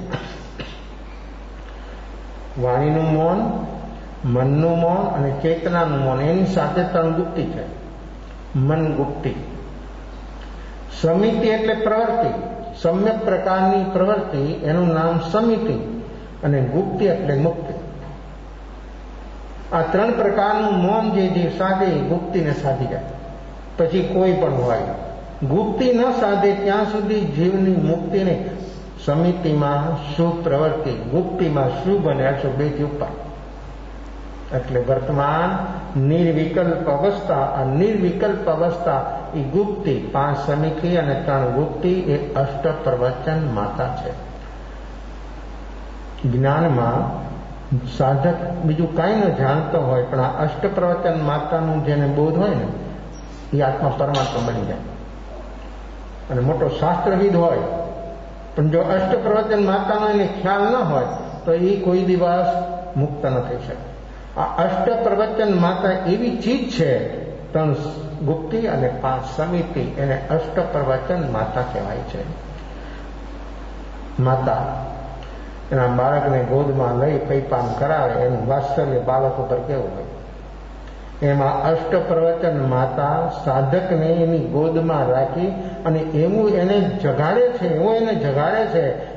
વાણીનું મૌન, મનનું મૌન અને ચેતનાનું મૌન. એની સાથે 3 ગુપ્તિ છે. મન ગુપ્તિ. સમિતિ એટલે પ્રવૃત્તિ, સમ્યક પ્રકારની પ્રવૃત્તિ, એનું નામ સમિતિ. અને ગુપ્તિ એટલે મુક્તિ. આ 3 પ્રકારનું મૌન જે સાધે ગુપ્તિને સાધી જાય. પછી કોઈ પણ હોય, ગુપ્તિ ન સાધે ત્યાં સુધી જીવની મુક્તિને સમિતિમાં શુભ પ્રવૃત્તિ, ગુપ્તિમાં શુભ અને અશુભ બેથી ઉપર. એટલે વર્તમાન નિર્વિકલ્પ અવસ્થા, આ નિર્વિકલ્પ અવસ્થા એ ગુપ્તિ, 5 સમિતિ અને 3 ગુપ્તિ એ અષ્ટ પ્રવચન માતા છે. જ્ઞાનમાં સાધક બીજું કાંઈ ન જાણતો હોય, પણ આ અષ્ટ પ્રવચન માતાનું જેને બોધ હોય ને, એ આત્મા પરમાત્મા બની જાય. અને મોટો શાસ્ત્રવિદ હોય, પણ જો અષ્ટ પ્રવચન માતાનો એને ખ્યાલ ન હોય તો એ કોઈ દિવસ મુક્ત ન થઈ શકે. આ અષ્ટ પ્રવચન માતા એવી ચીજ છે, 3 ગુપ્તિ અને 5 સમિતિ, એને અષ્ટ પ્રવચન માતા કહેવાય છે. માતા એના બાળકને ગોદમાં લઈ પૈપાન કરાવે, એનું વાત્સલ્ય બાળક ઉપર કેવું હોય. એમાં અષ્ટ પ્રવચન માતા સાધકને એની ગોદમાં રાખી અને એવું એને જગાડે છે,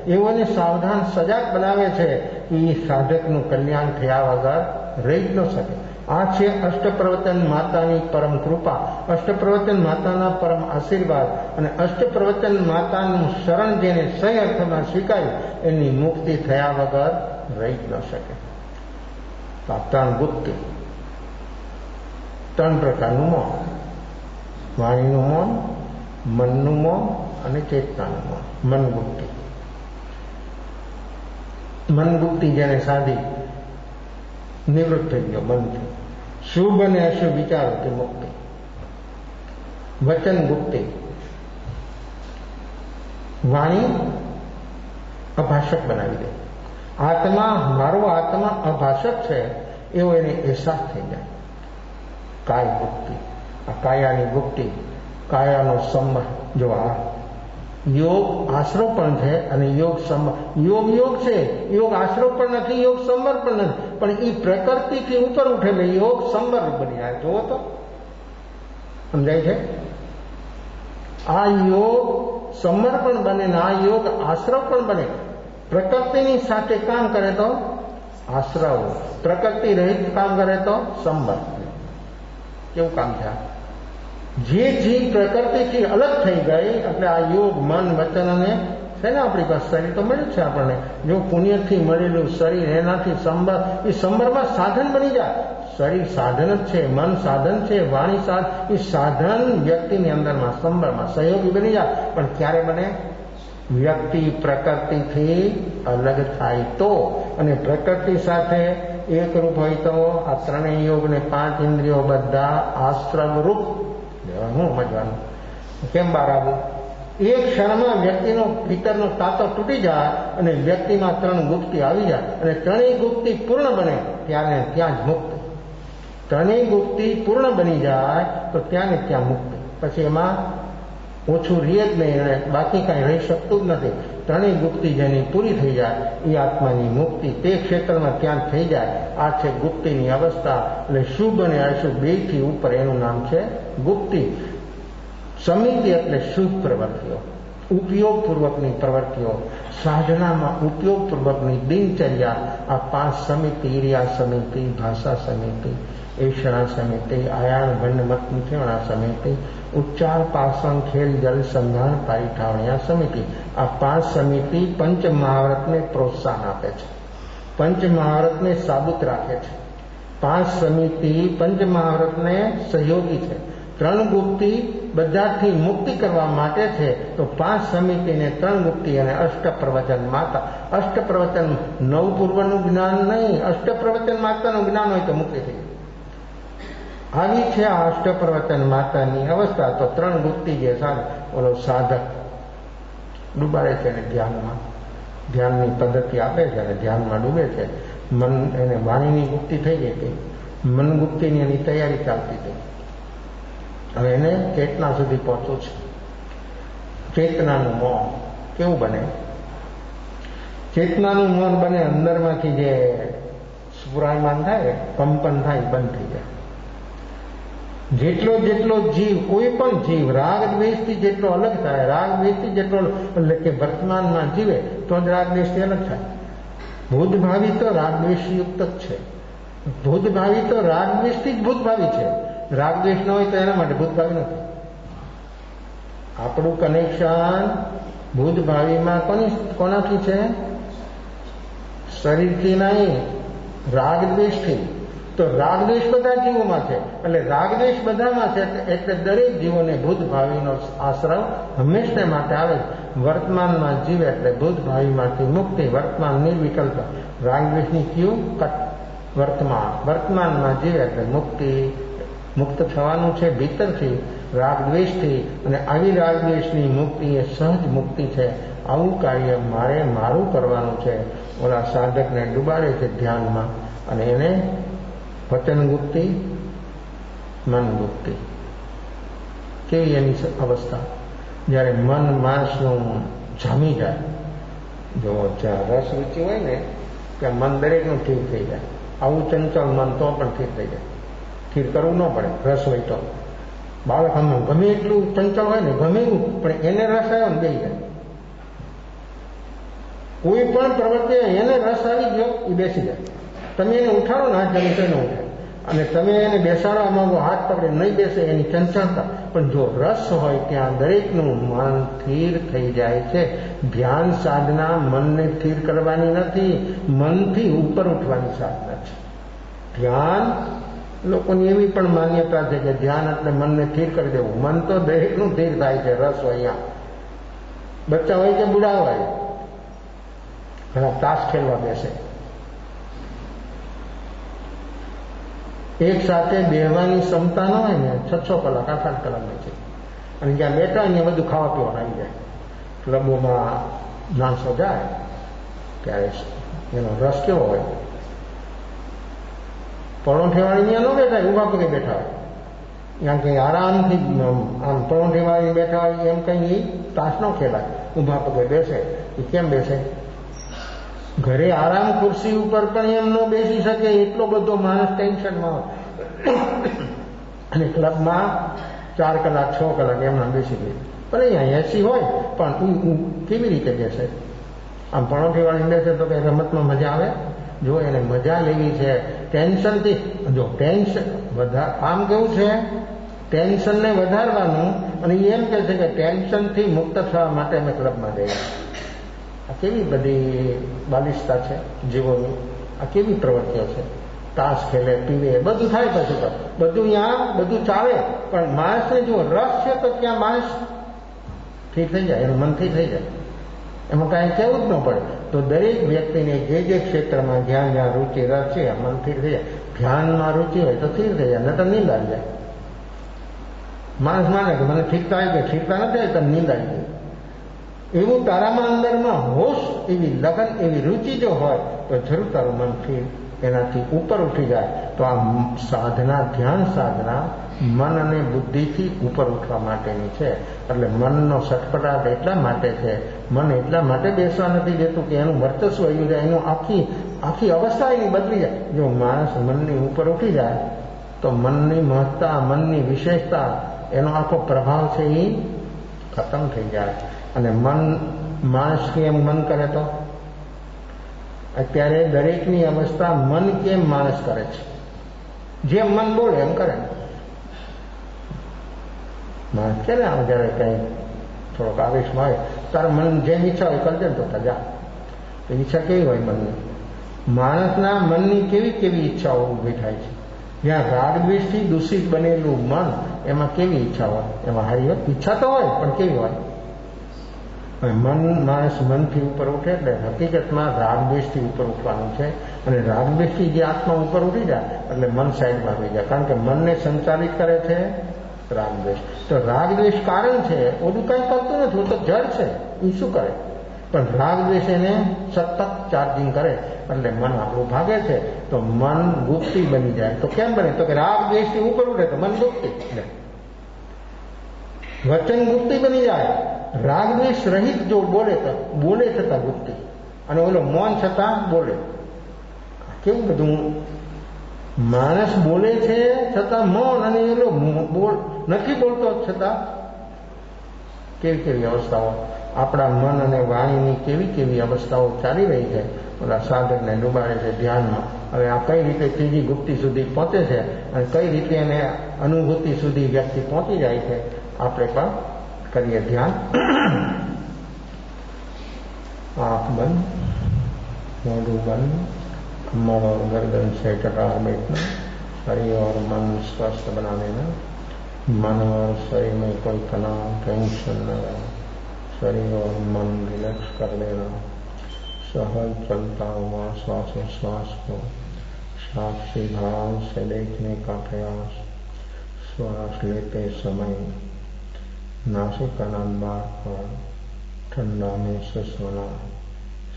એવું એને સાવધાન સજાગ બનાવે છે કે એ સાધકનું કલ્યાણ થયા વગર રહી જ ન શકે. આ છે અષ્ટ પ્રવચન માતાની પરમ કૃપા, અષ્ટ પ્રવચન માતાના પરમ આશીર્વાદ. અને અષ્ટ પ્રવચન માતાનું શરણ જેને સહી અર્થમાં સ્વીકાર્યું, એની મુક્તિ થયા વગર રહી જ ન શકે. તો આ 3 ગુપ્તિ, 3 પ્રકારનું મૌન: વાણીનું મૌન, મનનું મૌન અને ચેતનાનું મૌન. મન ગુપ્તિ. મન ગુપ્તિ જેને સાધી, નિવૃત્ત થઈ ગયો મનથી. શુભ અને અશુભ વિચારોથી મુક્તિ. વચન ગુપ્તિ. વાણી અભાષક બનાવી દે. આત્મા, મારો આત્મા અભાષક છે એવો એને અહેસાસ થઈ જાય. કાય ગુપ્તિ. આ કાયાની ગુપ્તિ, કાયાનો સંમત. જો આ યોગ આશ્રવ પણ છે અને યોગ સંવર. યોગ છે, યોગ આશ્રવ પણ નથી, યોગ સંવર પણ નથી, પણ એ પ્રકૃતિથી ઉપર ઉઠેલો યોગ સંવર બની જાય. જુઓ તો સમજાય છે. આ યોગ સંવર પણ બને ને આ યોગ આશ્રવ પણ બને. પ્રકૃતિની સાથે કામ કરે તો આશ્રવ, પ્રકૃતિ રહિત કામ કરે તો સંવર. કેવું કામ છે? જે જીવ પ્રકૃતિથી અલગ થઈ ગઈ, એટલે આ યોગ મન વચન અને છે ને આપણી પાસે શરીર તો મળ્યું છે આપણને. જો પુણ્યથી મળેલું શરીર, એનાથી સંબર, એ સંબરમાં સાધન બની જાય. શરીર સાધન જ છે, મન સાધન છે, વાણી સાધન. એ સાધન વ્યક્તિની અંદરમાં સંબરમાં સહયોગી બની જાય. પણ ક્યારે બને? વ્યક્તિ પ્રકૃતિથી અલગ થાય તો. અને પ્રકૃતિ સાથે એકરૂપ હોય તો આ ત્રણેય યોગ ને 5 ઇન્દ્રિયો બધા આશ્રમરૂપ હું સમજવાનું કેમ બહાર આવું? એક ક્ષણમાં વ્યક્તિનો ભીતરનો તાતો તૂટી જાય અને વ્યક્તિમાં 3 ગુપ્તિ આવી જાય અને ત્રણેય ગુપ્તિ પૂર્ણ બને ત્યારે ત્યાં જ મુક્ત. ત્રણેય ગુપ્તિ પૂર્ણ બની જાય તો ત્યાં ને ત્યાં મુક્ત. પછી એમાં ઓછું રહે જ નહીં અને બાકી કાંઈ રહી શકતું જ નથી. ત્રણેય ગુપ્તિ જેની પૂરી થઈ જાય એ આત્માની મુક્તિ તે ક્ષેત્રમાં ત્યાં થઈ જાય. આ છે ગુપ્તિની અવસ્થા. એટલે શુભ અને અશુભ બેથી ઉપર એનું નામ છે ગુપ્તિ. સમિતિ એટલે શુભ પ્રવૃત્તિઓ, ઉપયોગપૂર્વકની પ્રવૃત્તિઓ, સાધનામાં ઉપયોગપૂર્વકની દિનચર્યા. આ 5 સમિતિ, ઇરિયા સમિતિ, ભાષા સમિતિ, એષણા સમિતિ, આયાણ ભંડ મત મુઠેવણા સમિતિ, ઉચ્ચાર પાસણ ખેલ જલ સંધાન પારિઠાવણિયા સમિતિ. આ 5 સમિતિ પંચ મહાવ્રતને પ્રોત્સાહન આપે છે, પંચ મહાવ્રતને સાબુત રાખે છે. 5 સમિતિ પંચ મહાવ્રતને સહયોગી છે. 3 ગુપ્તિ બધાથી મુક્તિ કરવા માટે છે તો 5 સમિતિને 3 ગુપ્તિ અને અષ્ટપ્રવચન માતા. અષ્ટપ્રવચન 9 પૂર્વનું જ્ઞાન નહીં, અષ્ટપ્રવચન માતાનું જ્ઞાન હોય તો મુક્તિ થઈ આવી છે આ અષ્ટપ્રવચન માતાની અવસ્થા. તો 3 ગુપ્તિ જે ઓલો સાધક ડૂબાડે છે અને ધ્યાનની પદ્ધતિ આપે છે અને ધ્યાનમાં ડૂબે છે. મન એને વાણીની ગુપ્તિ થઈ ગઈ હતી, મન ગુપ્તિની એની તૈયારી ચાલતી હતી. હવે એને ચેતના સુધી પહોંચવું છે. ચેતનાનું મૌન કેવું બને? ચેતનાનું મૌન બને અંદરમાંથી જે સ્ફુરાયમાન થાય, કંપન થાય, બંધ થઈ જાય. જેટલો જીવ, કોઈ પણ જીવ રાગ દ્વેષથી જેટલો અલગ થાય, રાગ દ્વેષથી જેટલો એટલે કે વર્તમાનમાં જીવે તો જ રાગ દ્વેષથી અલગ થાય. ભૂતભાવી તો રાગ દ્વેષયુક્ત જ છે. ભૂતભાવી તો રાગ દ્વેષથી જ ભૂતભાવી છે. રાગ દ્વેષ ન હોય તો એના માટે ભૂતભાવી નથી. આપણું કનેક્શન ભૂતભાવીમાં કોનાથી છે? શરીરથી નહીં, રાગ દ્વેષથી. તો રાગ દ્વેષ બધા જીવોમાં છે. એટલે રાગ દ્વેષ બધામાં છે એટલે દરેક જીવોને ભૂતભાવીનો આશ્રય હંમેશા માટે આવે. વર્તમાનમાં જીવે એટલે ભૂતભાવીમાંથી મુક્તિ. વર્તમાન નિર્વિકલ્પ. રાગ દ્વેષની ક્યુ કટ. વર્તમાનમાં જીવે એટલે મુક્તિ. મુક્ત થવાનું છે ભીતરથી, રાગ દ્વેષથી. અને આવી રાગ દ્વેષની મુક્તિ એ સહજ મુક્તિ છે. આવું કાર્ય મારું કરવાનું છે. ઓલા સાધકને ડૂબાડે છે ધ્યાનમાં અને એને વચન ગુપ્તિ, મન ગુપ્તિ. કેવી એની અવસ્થા? જ્યારે મન માણસનું જામી જાય, જો રસ રૂચિ હોય ને ત્યાં મન દરેકનું ઠીક થઈ જાય. આવું ચંચળ મન તો પણ ઠીક થઈ જાય. સ્થિર કરવું ન પડે. રસ હોય તો બાળક ગમે એટલું ચંચળ હોય ને, ગમે એવું, પણ એને રસ આવ્યો ને બેસી જાય. કોઈ પણ પ્રવૃત્તિ એને રસ આવી ગયો એ બેસી જાય. તમે એને ઉઠાડો ને હાથ જમી તો ન ઉઠે, અને તમે એને બેસાડવા માંગો હાથ પકડે નહીં બેસે, એની ચંચળતા. પણ જો રસ હોય ત્યાં દરેકનું મન સ્થિર થઈ જાય છે. ધ્યાન સાધના મનને સ્થિર કરવાની નથી, મનથી ઉપર ઉઠવાની સાધના છે. ધ્યાન લોકોની એવી પણ માન્યતા છે કે ધ્યાન એટલે મનને સ્થિર કરી દેવું. મન તો દરેકનું સ્થિર થાય છે. રસ હોય અહીંયા, બચ્ચા હોય કે બુઢા હોય, ઘણા તાશ ખેલવા બેસે, એક સાથે બેહવાની ક્ષમતા ન હોય ને 6-6 કલાક 8-8 કલાક છે. અને જ્યાં બેઠા હોય ને બધું ખાવા પીવાનું આવી જાય. ક્લબોમાં માણસો જાય ત્યારે એનો રસ કેવો હોય? પરોઠેવાળી ત્યાં ન બેઠા, ઊભા પગે બેઠા હોય. ત્યાં કંઈ આરામથી આમ પરોઠેવાળી બેઠા હોય એમ કંઈ તાશ ન ખેલાય. ઊભા પગે બેસે. એ કેમ બેસે? ઘરે આરામ ખુરશી ઉપર પણ એમ ન બેસી શકે, એટલો બધો માણસ ટેન્શનમાં હોય. અને ક્લબમાં 4 કલાક 6 કલાક એમના બેસી ગઈ. પણ અહીંયા એસી હોય પણ કેવી રીતે બેસે? આમ પરોઠેવાળી બેસે તો કંઈ રમતમાં મજા આવે? જો એને મજા લેવી છે ટેન્શનથી, જો ટેન્શન આમ કેવું છે, ટેન્શનને વધારવાનું, અને એમ કહે છે કે ટેન્શનથી મુક્ત થવા માટે અમે ક્લબમાં જઈએ. આ કેવી બધી બાલિશતા છે જીવોની! આ કેવી પ્રવૃત્તિઓ છે! તાશ ખેલે, પીવે, બધું થાય. પછી તો બધું અહીંયા બધું ચાલે, પણ માણસને જો રસ છે તો ત્યાં માણસ ઠીક થઈ જાય, એનું મનથી થઈ જાય. એમાં કાંઈ કહેવું જ ન પડે. તો દરેક વ્યક્તિને જે ક્ષેત્રમાં જ્યાં જ્યાં રુચિ રસ છે મન સ્થિર થઈ જાય. ધ્યાનમાં રુચિ હોય તો સ્થિર થઈ જાય, ન તો નીંદાઈ જાય. માણસ માને કે મને ઠીકતા આવી ગઈ, ઠીકતા નથી તો નીંદાઈ ગઈ. એવું તારામાં અંદરમાં હોશ, એવી લગન, એવી રુચિ જો હોય તો જરૂર તારું મન સ્થિર એનાથી ઉપર ઉઠી જાય. તો આ સાધના, ધ્યાન સાધના મન અને બુદ્ધિથી ઉપર ઉઠવા માટેની છે. એટલે મનનો સટપટાટ એટલા માટે છે, મન એટલા માટે બેસવા નથી દેતું કે એનું વર્ચસ્વ આવી જાય, એનું આખી અવસ્થા એની બદલી જાય. જો માણસ મનની ઉપર ઉઠી જાય તો મનની મહત્તા, મનની વિશેષતા, એનો આખો પ્રભાવ છે એ ખતમ થઈ જાય. અને માણસ કેમ મન કરે? તો અત્યારે દરેકની અવસ્થા મન કેમ માણસ કરે છે? જેમ મન બોલે એમ કરે. માણસ કે ને જયારે કઈ થોડોક આવેશમાં હોય, તારે મન જેમ ઈચ્છા હોય કરજે ને તો જા. ઈચ્છા કેવી હોય મનની? માણસના મનની કેવી કેવી ઈચ્છાઓ ઊભી થાય છે. જ્યાં રાગ દ્વેષથી દૂષિત બનેલું મન, એમાં કેવી ઈચ્છા હોય? એમાં હારી હોય ઈચ્છા તો હોય, પણ કેવી હોય? માણસ મનથી ઉપર ઉઠે એટલે હકીકતમાં રાગ દ્વેષથી ઉપર ઉઠવાનું છે. અને રાગ દ્વેષથી જે આત્મા ઉપર ઉઠી જાય એટલે મન સાઈડમાં આવી જાય. કારણ કે મનને સંચાલિત કરે છે રાગ દ્વેષ. તો રાગ દ્વેષ કારણ છે, ઓલું કંઈ કરતું નથી, તો જડ છે, એ શું કરે? પણ રાગ દ્વેષ એને સતત ચાર્જિંગ કરે એટલે મન આપણું ભાગે છે. તો મન ગુપ્તી બની જાય. તો કેમ બને? તો કે રાગ દ્વેષથી ઉપર ઉઠે તો મન ગુપ્તી, વચન ગુપ્તી બની જાય. રાગ દ્વેષ રહિત જો બોલે છતાં ગુપ્તી, અને ઓલો મૌન છતાં બોલે. કેવું બધું? માણસ બોલે છે છતાં મૌન, અને એલો નથી બોલતો છતાં કેવી કેવી અવસ્થાઓ આપણા મન અને વાણીની કેવી કેવી અવસ્થાઓ ચાલી રહી છે. ઓલા સાધકને ડૂબાડે છે ધ્યાનમાં. હવે આ કઈ રીતે ત્રીજી ગુપ્તિ સુધી પહોંચે છે અને કઈ રીતે એને અનુભૂતિ સુધી વ્યક્તિ પહોંચી જાય છે, આપણે પણ કરીએ ધ્યાન. आँख बंद, मोढ़ू बंद, कमर और गर्दन से कटार बैठना, शरीर और मन स्वस्थ बना लेना. मन और शरीर में कोई तनाव, टेंशन न रहे. शरीर और मन रिलैक्स कर लेना. सहज चलता हुआ श्वासोश्वास को साक्षी भाव से देखने का प्रयास. श्वास लेते समय नासिका बार पर ठंडा महसूस होना.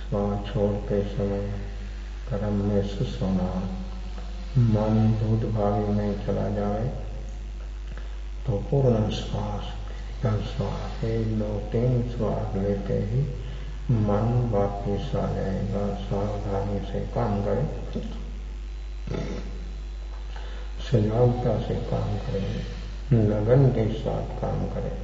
श्वास छोड़ते समय गर्म महसूस होना. मन दूध भावी में चला जाए तो पूर्ण श्वास, श्वास 1, 2, 3 श्वास लेते ही मन वापिस आ जाएगा. सावधानी से काम करें, सजागता से काम करें, लगन के साथ काम करें.